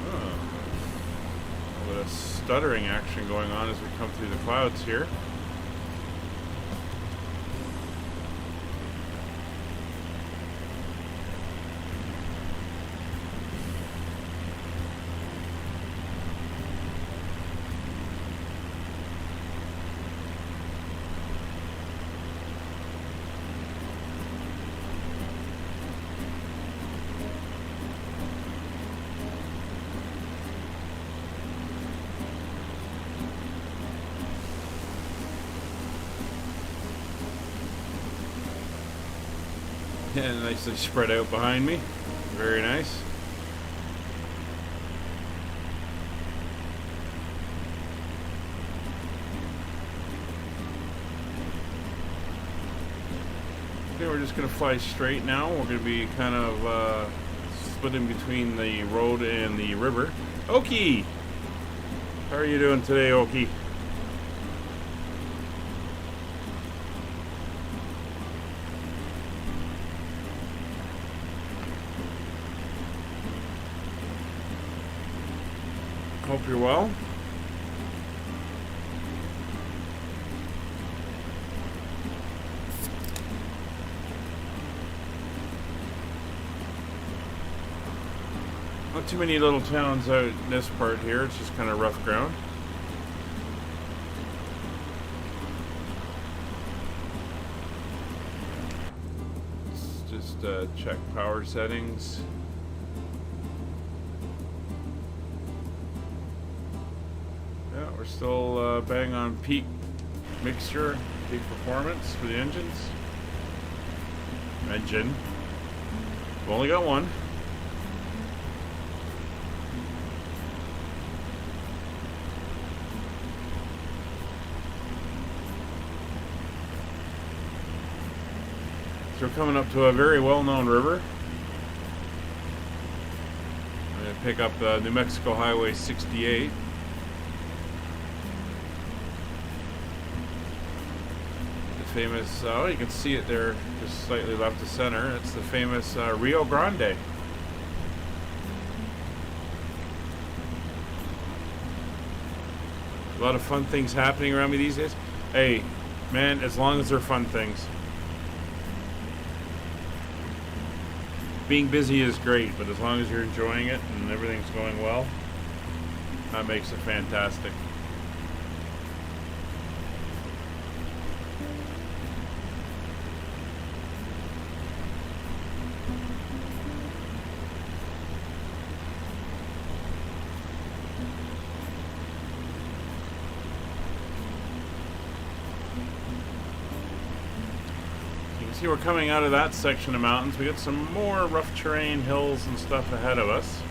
Oh, a bit of stuttering action going on as we come through the clouds here. Yeah, nicely spread out behind me. Very nice. Okay, we're just going to fly straight now. We're going to be kind of split in between the road and the river. Okie! How are you doing today, Okie? Hope you're well. Not too many little towns out in this part here. It's just kind of rough ground. Let's just check power settings. We're still bang on peak mixture, peak performance for the engines. Engine. We've only got one. So we're coming up to a very well-known river. I'm going to pick up New Mexico Highway 68. Famous, oh, you can see it there just slightly left of center. It's the famous Rio Grande. A lot of fun things happening around me these days. Hey, man, as long as they're fun things. Being busy is great, but as long as you're enjoying it and everything's going well, that makes it fantastic. See, we're coming out of that section of mountains. We got some more rough terrain, hills and stuff ahead of us.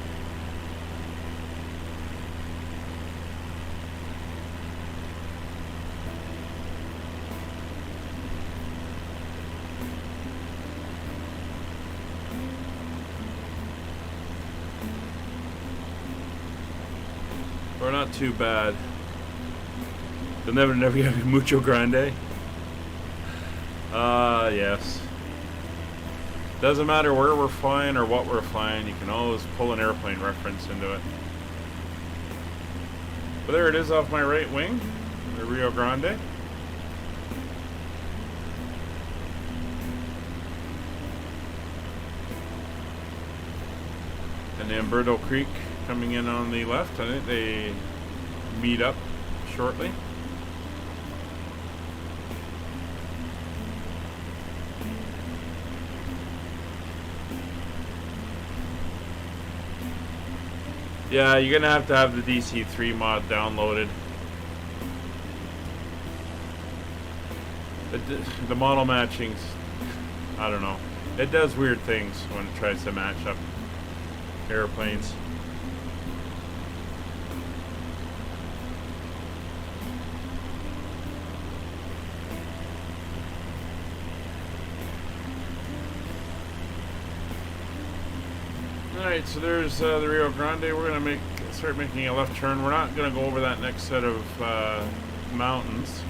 We're not too bad. You'll never get Mucho Grande. Yes. Doesn't matter where we're flying or what we're flying, you can always pull an airplane reference into it. But there it is off my right wing, the Rio Grande. And the Umbudo Creek coming in on the left. I think they meet up shortly. Yeah, you're gonna have to have the DC3 mod downloaded. The model matching's, I don't know. It does weird things when it tries to match up airplanes. Alright, so there's the Rio Grande. We're going to start making a left turn. We're not going to go over that next set of mountains.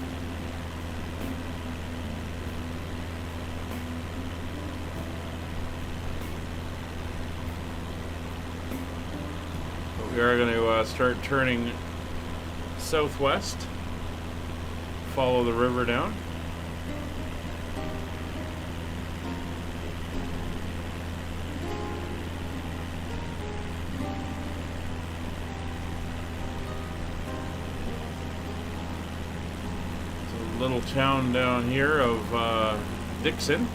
But we are going to start turning southwest, follow the river down. Little town down here of Dixon,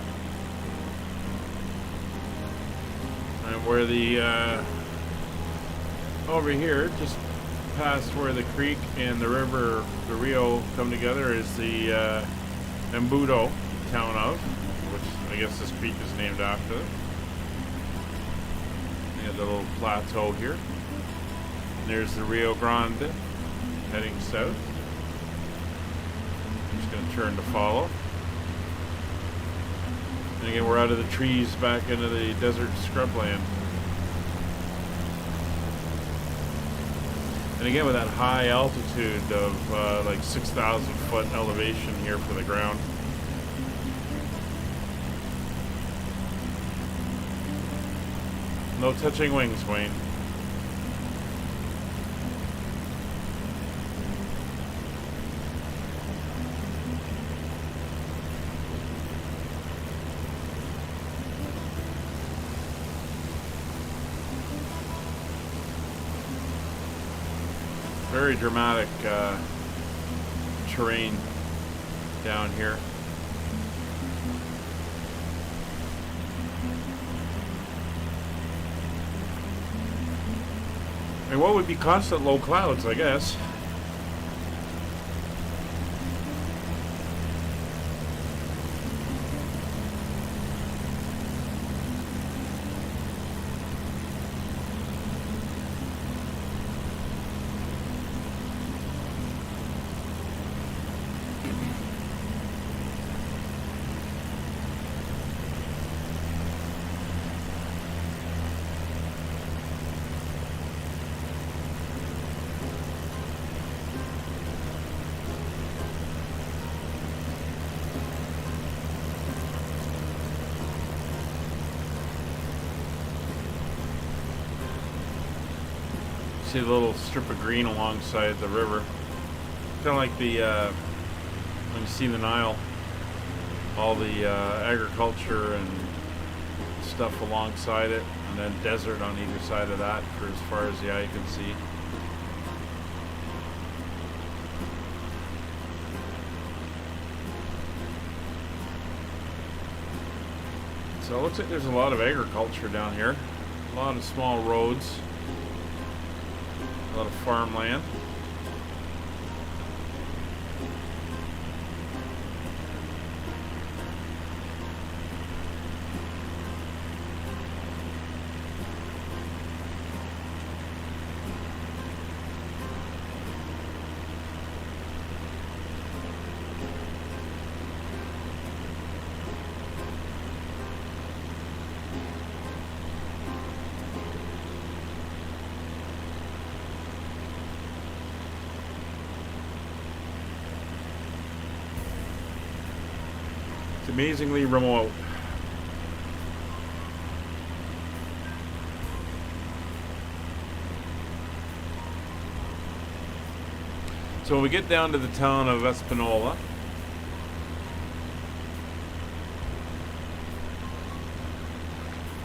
and where the over here, just past where the creek and the river, the Rio, come together, is the Embudo town of, which I guess this creek is named after. We have the little plateau here. And there's the Rio Grande heading south. Going to turn to follow. And again, we're out of the trees back into the desert scrubland. And again, with that high altitude of like 6,000 foot elevation here for the ground. No touching wings, Wayne. Very dramatic terrain down here. I mean, what would be constant low clouds, I guess. See the little strip of green alongside the river. Kind of like the when you see the Nile, all the agriculture and stuff alongside it, and then desert on either side of that for as far as the eye can see. So it looks like there's a lot of agriculture down here, a lot of small roads. A lot of farmland. It's amazingly remote. So when we get down to the town of Espanola,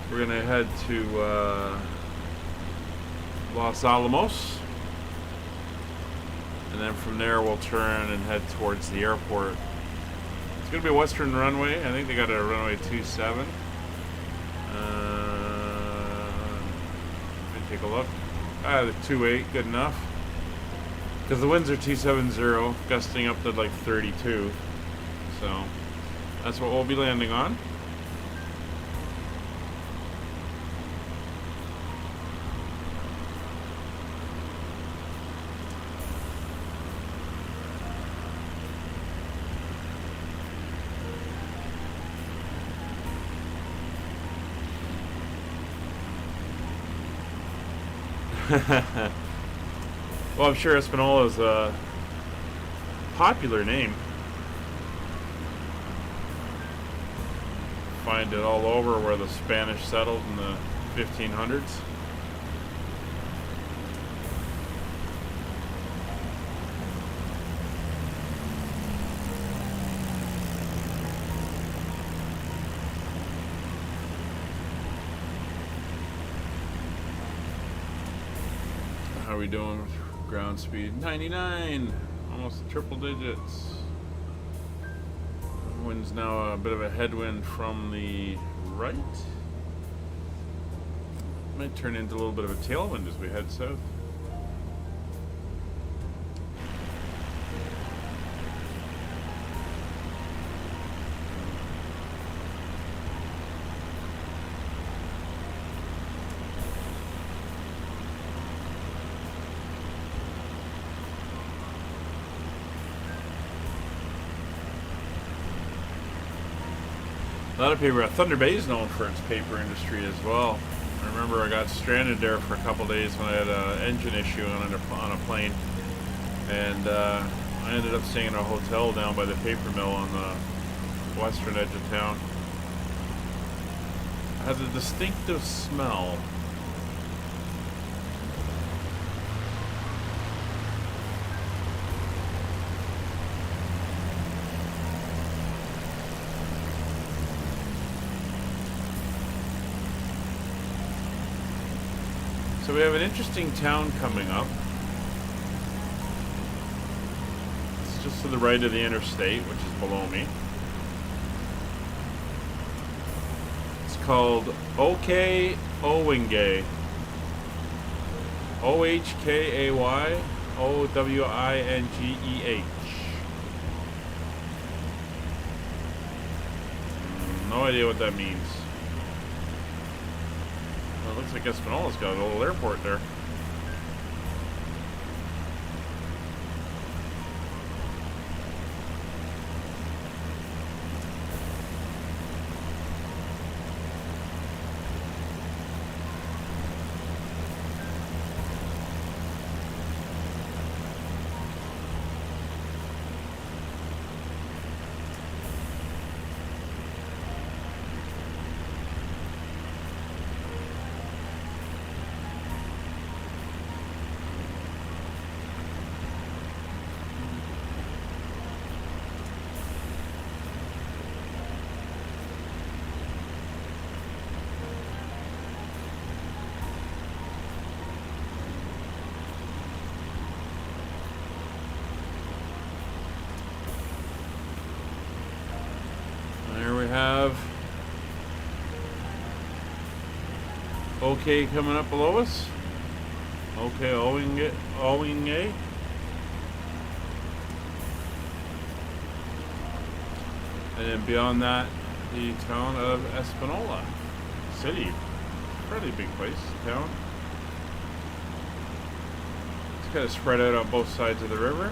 we're going to head to Los Alamos, and then from there we'll turn and head towards the airport. It's going to be a western runway. I think they got a runway 27. Let me take a look. The 28, good enough. Because the winds are 270, gusting up to like 32. So that's what we'll be landing on. Well, I'm sure Espanola is a popular name. Find it all over where the Spanish settled in the 1500s. How are we doing with ground speed? 99, almost triple digits. Wind's now a bit of a headwind from the right. Might turn into a little bit of a tailwind as we head south. A lot of paper. Thunder Bay is known for its paper industry as well. I remember I got stranded there for a couple days when I had an engine issue on a plane, and I ended up staying in a hotel down by the paper mill on the western edge of town. It has a distinctive smell. So we have an interesting town coming up. It's just to the right of the interstate, which is below me. It's called OK Owingay. OHKAY OWINGEH. No idea what that means. Well, it looks like Espinola's got a little airport there. Have OK coming up below us. OK Owingay. And then beyond that, the town of Espinola City. Fairly big place, town. It's kind of spread out on both sides of the river.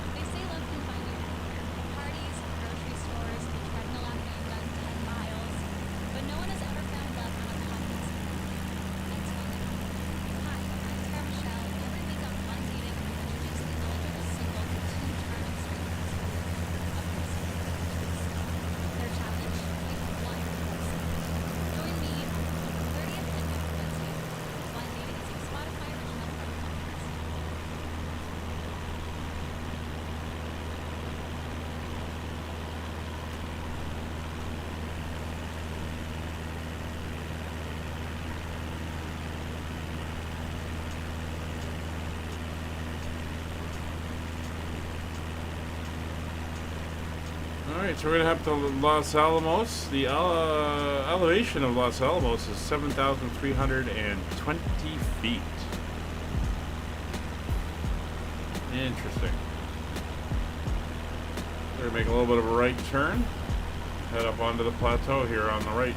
Alright, so we're going to have to Los Alamos. The elevation of Los Alamos is 7,320 feet. Interesting. We're going to make a little bit of a right turn. Head up onto the plateau here on the right.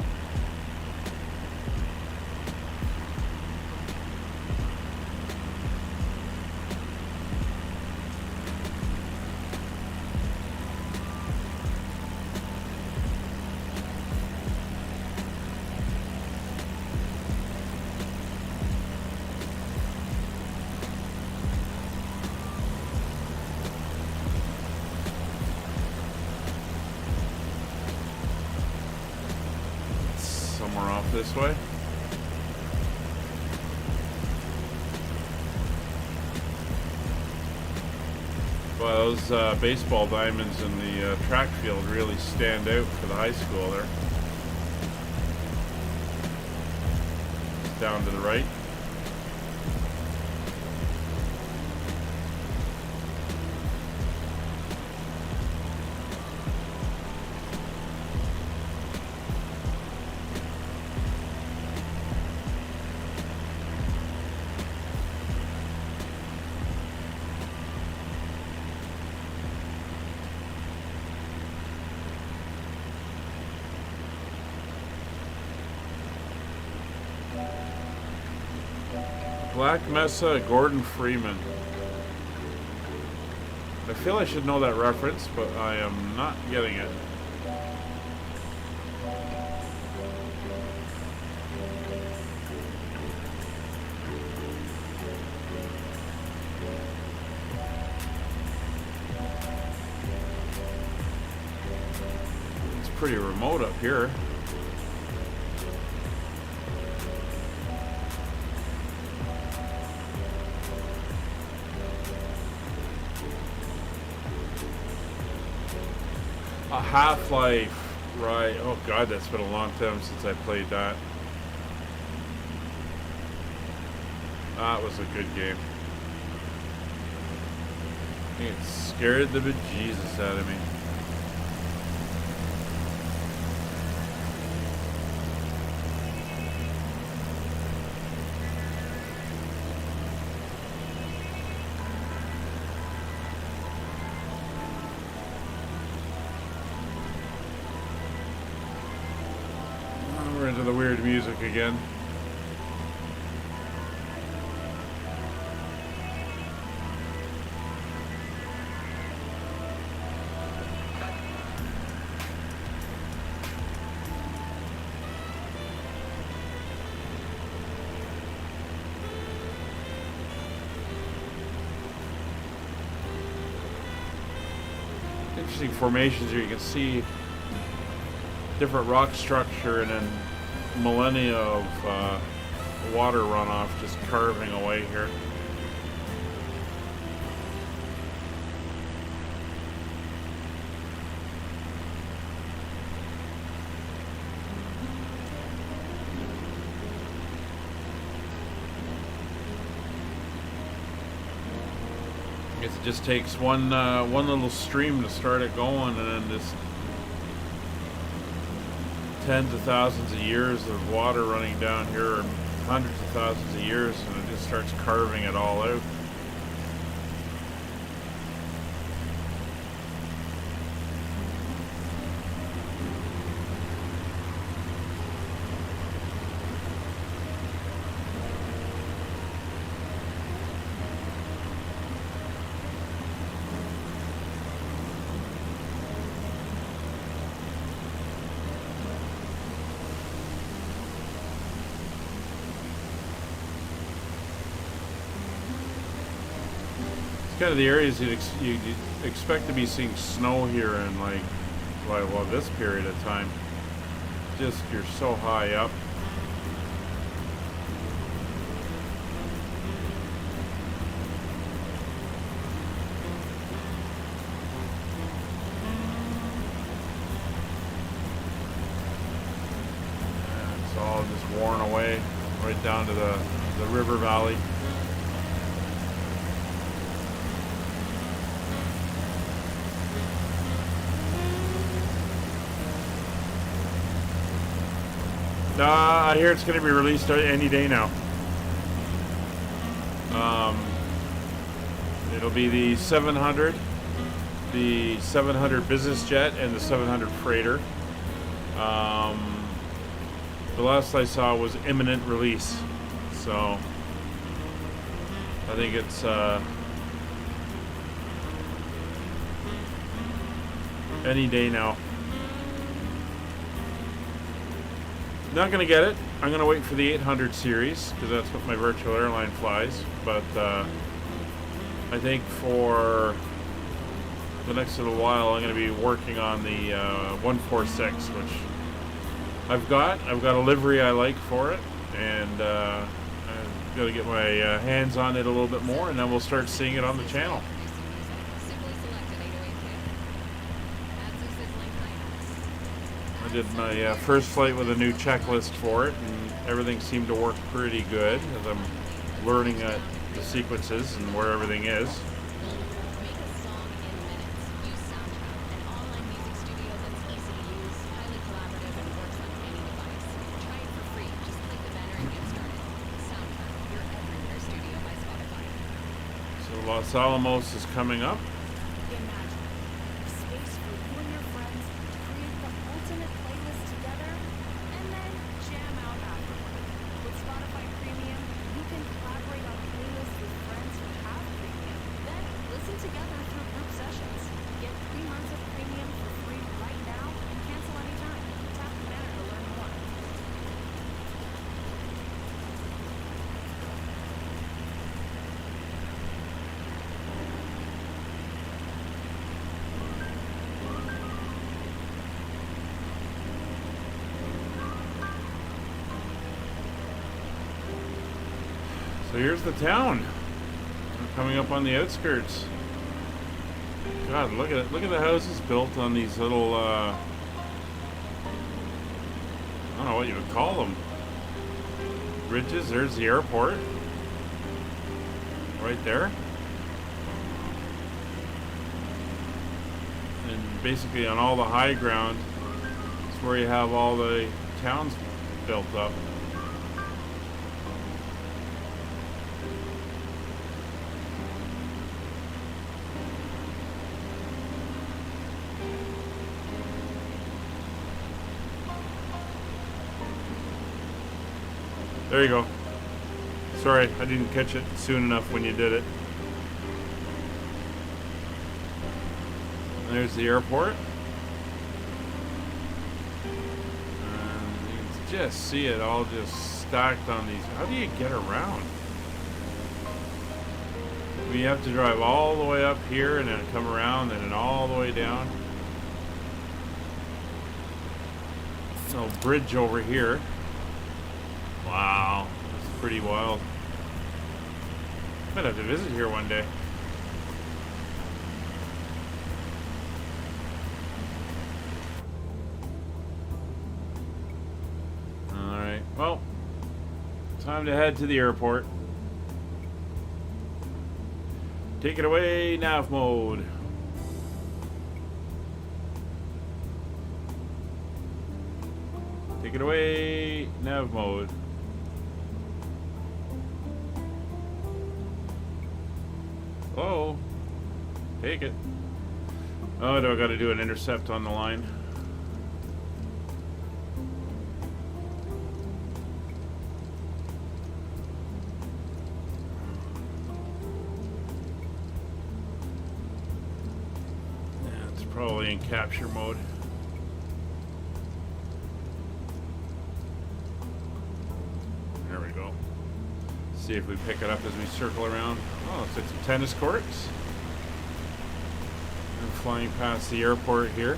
this way. Well, those baseball diamonds in the track field really stand out for the high school there. It's down to the right. Black Mesa, Gordon Freeman. I feel I should know that reference, but I am not getting it. It's pretty remote up here. Half-Life, right? Oh god, that's been a long time since I played that. That was a good game. It scared the bejesus out of me. Into the weird music again. Interesting formations here. You can see different rock structure and then millennia of water runoff just carving away here. I guess it just takes one little stream to start it going, and then this tens of thousands of years of water running down here, or hundreds of thousands of years, and it just starts carving it all out. Kind of the areas you'd expect to be seeing snow here in like, well, this period of time. Just, you're so high up. And it's all just worn away right down to the river valley. I hear it's going to be released any day now. It'll be the 700, the 700 business jet, and the 700 freighter. The last I saw was imminent release, so I think it's any day now. Not going to get it. I'm going to wait for the 800 series because that's what my virtual airline flies. But I think for the next little while I'm going to be working on the 146, which I've got a livery I like for it, and I've got to get my hands on it a little bit more, and then we'll start seeing it on the channel. I did my first flight with a new checklist for it, and everything seemed to work pretty good as I'm learning the sequences and where everything is. So Los Alamos is coming up. Space for you and your friends to create the ultimate playlist together and then jam out afterward. With Spotify Premium, you can collaborate on playlists with friends who have Premium. Then listen together through group sessions. Get 3 months of Premium for free right now and cancel anytime. Tap the banner to learn more. So here's the town. We're coming up on the outskirts. God, look at the houses built on these little I don't know what you would call them. Bridges. There's the airport. Right there. And basically on all the high ground is where you have all the towns built up. There you go. Sorry, I didn't catch it soon enough when you did it. There's the airport. And you can just see it all just stacked on these. How do you get around? I mean, you have to drive all the way up here and then come around and then all the way down. No bridge over here. Wow, that's pretty wild. Might have to visit here one day. Alright, well, time to head to the airport. Take it away, nav mode. Take it away, nav mode. Hello? Take it. Oh, do I gotta do an intercept on the line? Yeah, it's probably in capture mode. There we go. See if we pick it up as we circle around. Oh, it's like some tennis courts. I'm flying past the airport here.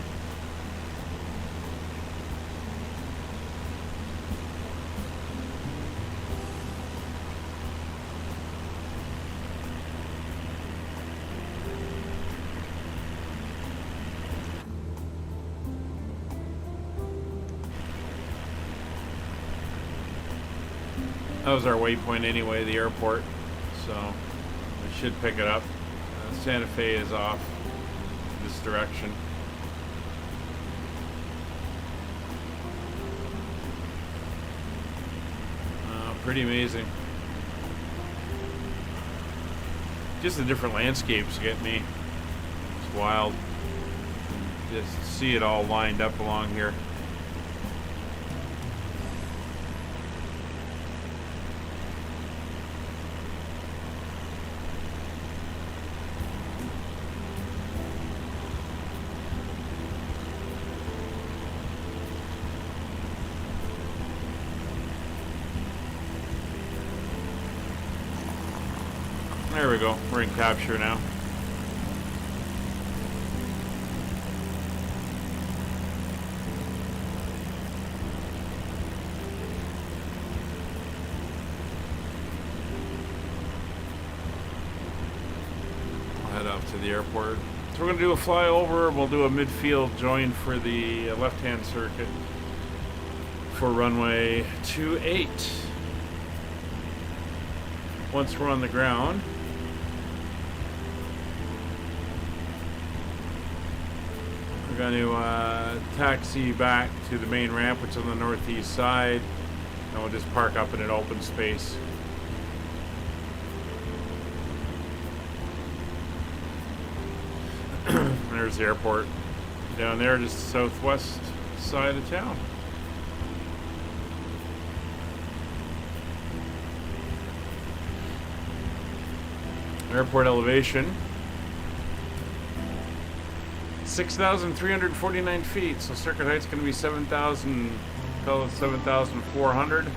That was our waypoint anyway, the airport, so we should pick it up. Santa Fe is off this direction. Pretty amazing. Just the different landscapes get me. It's wild. Just see it all lined up along here. There we go. We're in capture now. off to the airport. So we're going to do a flyover. We'll do a midfield join for the left-hand circuit for runway 28. Once we're on the ground, we're going to taxi back to the main ramp, which is on the northeast side, and we'll just park up in an open space. There's the airport down there, just the southwest side of town. Airport elevation 6,349 feet, so circuit height's going to be 7,400.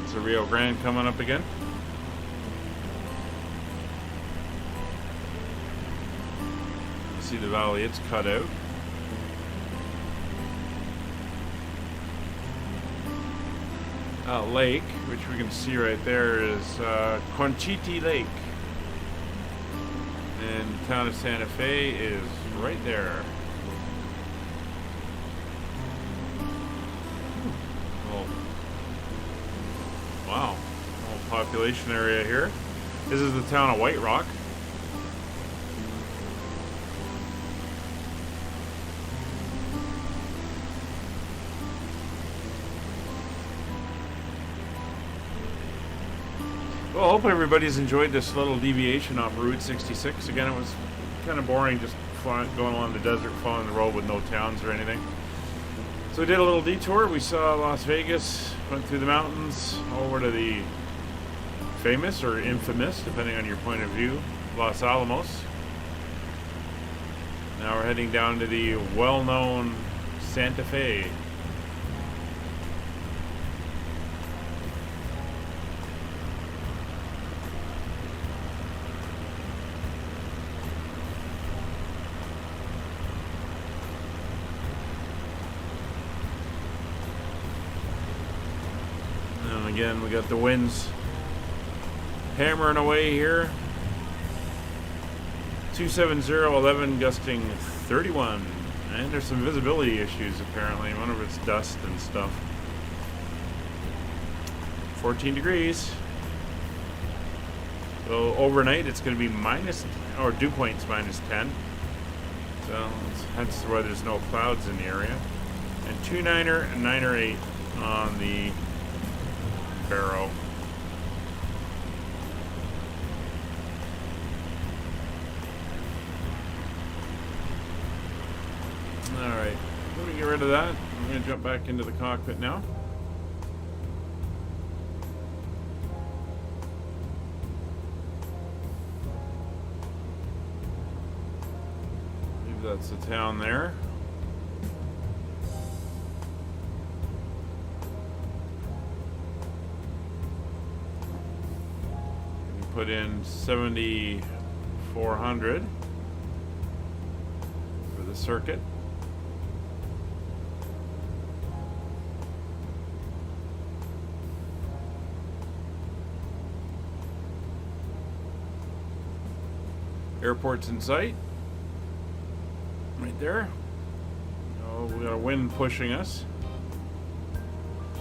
It's a Rio Grande coming up again. See the valley, it's cut out. Lake, which we can see right there, is Conchiti Lake. And the town of Santa Fe is right there. Oh, wow. Little population area here. This is the town of White Rock. Well, hopefully everybody's enjoyed this little deviation off Route 66. Again, it was kind of boring just going along the desert, following the road with no towns or anything. So we did a little detour. We saw Las Vegas, went through the mountains, over to the famous or infamous, depending on your point of view, Los Alamos. Now we're heading down to the well-known Santa Fe. Again, we got the winds hammering away here. 270-11 gusting 31. And there's some visibility issues apparently. One of it's dust and stuff. 14 degrees. So overnight it's going to be dew point's minus 10. So hence why there's no clouds in the area. And 2-9er and 9-8 on the Barrow. Alright, let me get rid of that. I'm going to jump back into the cockpit now. I believe that's the town there. Put in 7,400 for the circuit. Airport's in sight. Right there. Oh, we got a wind pushing us.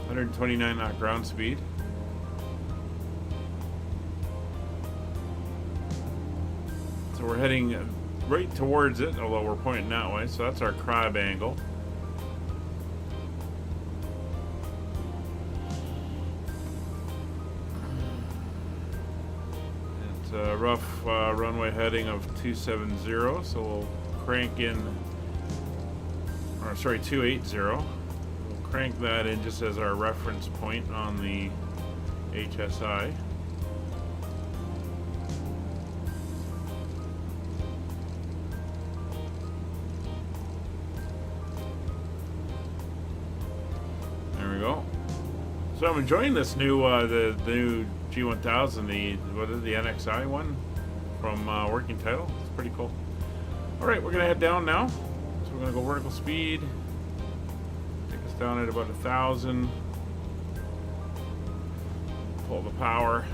129 knot ground speed. So we're heading right towards it, although we're pointing that way. So that's our crab angle. It's a rough runway heading of 270, so we'll crank in, or sorry, 280. We'll crank that in just as our reference point on the HSI. So I'm enjoying this new the new G1000, the NXI one from Working Title. It's pretty cool. All right, we're gonna head down now. So we're we're gonna go vertical speed. Take us down at about 1,000. Pull the power.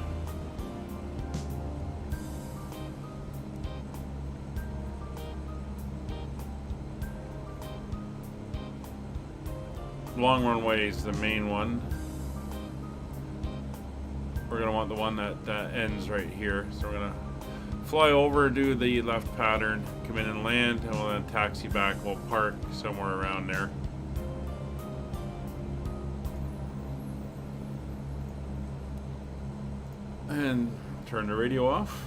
Long runway is the main one. We're gonna want the one that ends right here. So we're gonna fly over, do the left pattern, come in and land, and we'll then taxi back. We'll park somewhere around there. And turn the radio off.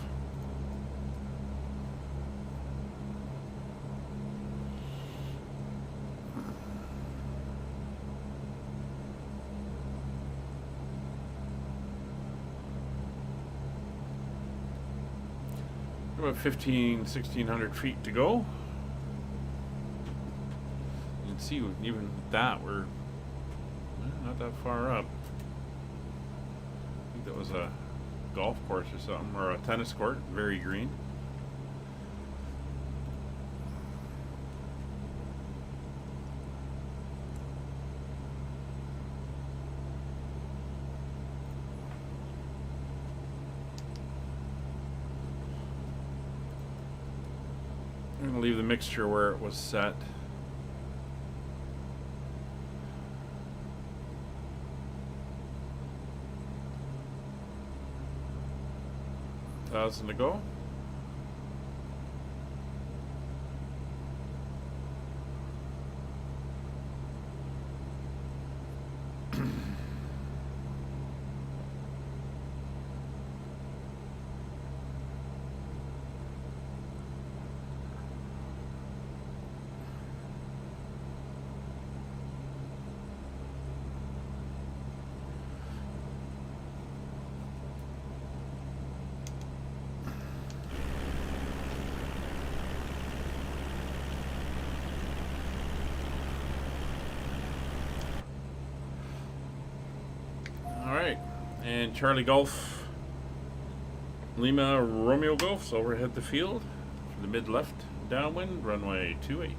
About 1,600 feet to go. You can see even that we're not that far up. I think that was a golf course or something, or a tennis court, very green. I'm going to leave the mixture where it was set. $1,000 to go. And Charlie Golf, Lima Romeo Golf's overhead the field for the mid left downwind, runway 28.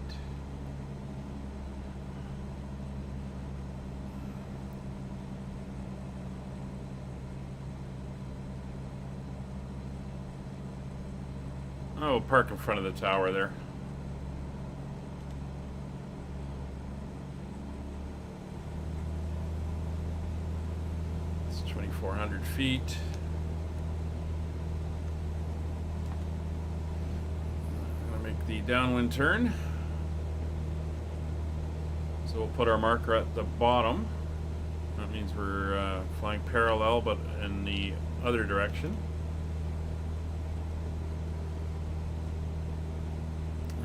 Oh, we'll park in front of the tower there. It's 2,400 feet. I'm gonna make the downwind turn. So we'll put our marker at the bottom. That means we're flying parallel, but in the other direction.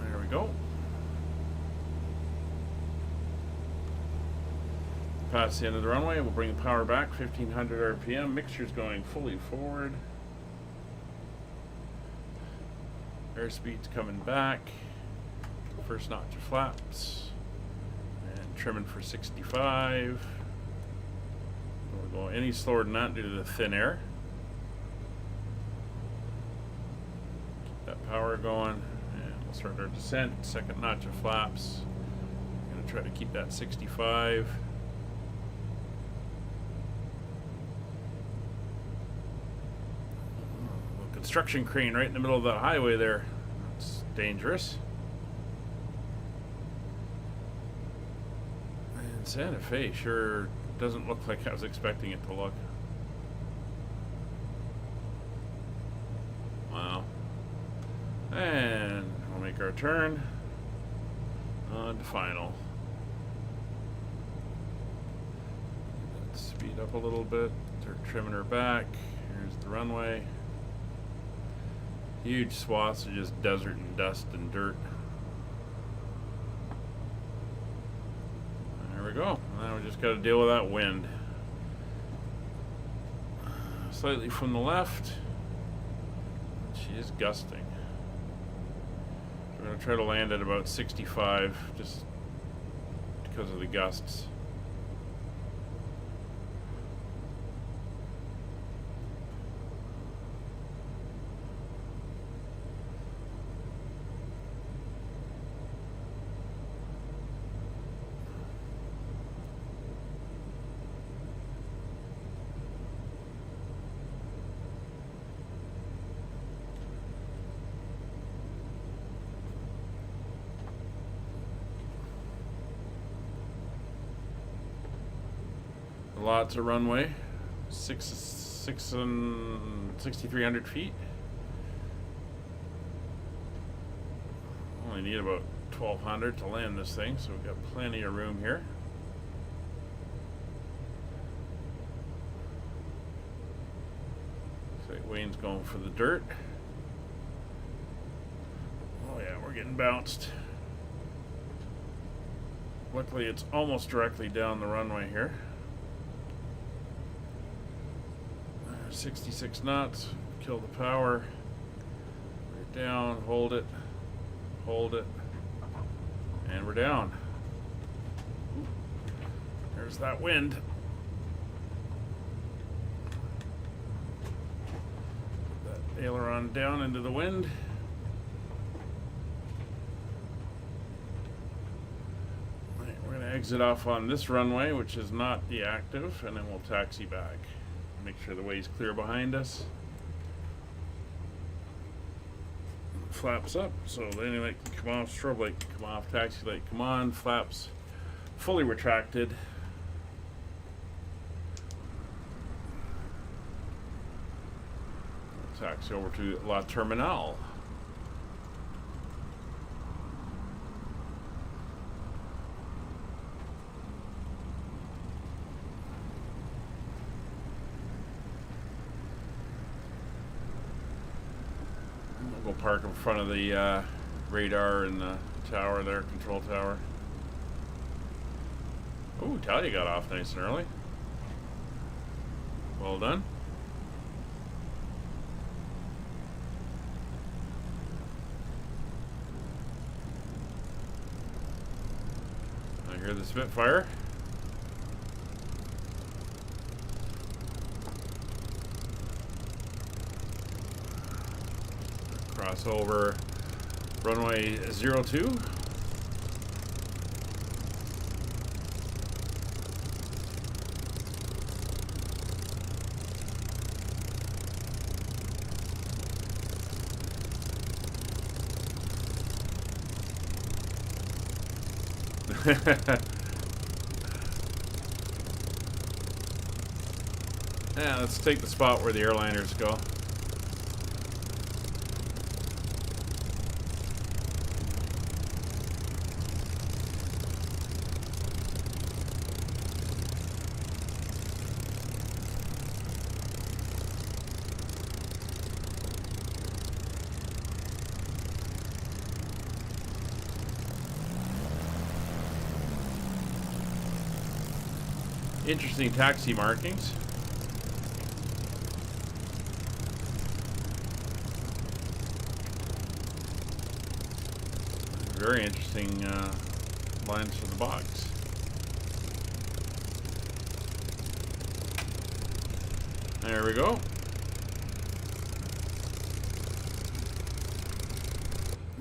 There we go. Past the end of the runway, we'll bring the power back, 1,500 RPM. Mixture's going fully forward. Airspeed's coming back. First notch of flaps. And trimming for 65. Don't go any slower than that due to the thin air. Keep that power going. And we'll start our descent. Second notch of flaps. I'm gonna try to keep that 65. Construction crane right in the middle of the highway there. It's dangerous. And Santa Fe sure doesn't look like I was expecting it to look. Wow. And we'll make our turn on to final. Let's speed up a little bit. Start trimming her back. Here's the runway. Huge swaths of just desert and dust and dirt. There we go. Now we just got to deal with that wind. Slightly from the left. She is gusting. We're going to try to land at about 65 just because of the gusts. lots of runway. 6,300 feet. Only need about 1,200 to land this thing, so we've got plenty of room here. So Wayne's going for the dirt. Oh yeah, we're getting bounced. Luckily, it's almost directly down the runway here. 66 knots. Kill the power. We're down. Hold it. Hold it. And we're down. There's that wind. That aileron down into the wind. Exit off on this runway, which is not deactive, and then we'll taxi back. Make sure the way's clear behind us. Flaps up, so the landing light can come off, strobe light can come off, taxi light come on, flaps fully retracted. Taxi over to La Terminal. We'll park in front of the radar and the tower there, control tower. Ooh, Talia got off nice and early. Well done. I hear the Spitfire. Cross over runway 02. Yeah, let's take the spot where the airliners go. Interesting taxi markings. Very interesting lines for the box. There we go.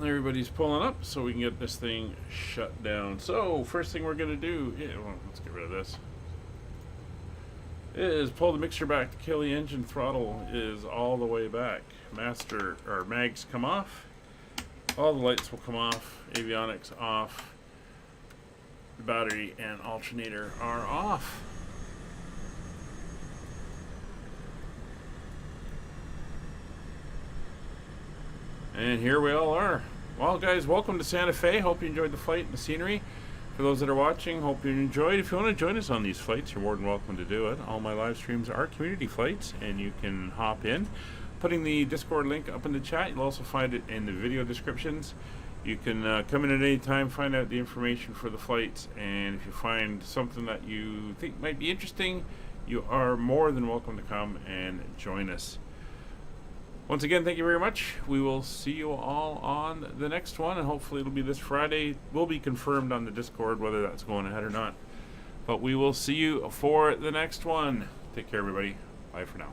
Everybody's pulling up so we can get this thing shut down. So first thing we're gonna do, let's get rid of this, is pull the mixture back to kill the engine. Throttle is all the way back. Master or mags come off. All the lights will come off. Avionics off. The battery and alternator are off. And here we all are. Well, guys, welcome to Santa Fe. Hope you enjoyed the flight and the scenery. For those that are watching, hope you enjoyed. If you want to join us on these flights, you're more than welcome to do it. All my live streams are community flights, and you can hop in. Putting the Discord link up in the chat. You'll also find it in the video descriptions. You can come in at any time, find out the information for the flights, and if you find something that you think might be interesting, you are more than welcome to come and join us. Once again, thank you very much. We will see you all on the next one, and hopefully it'll be this Friday. Will be confirmed on the Discord whether that's going ahead or not. But we will see you for the next one. Take care, everybody. Bye for now.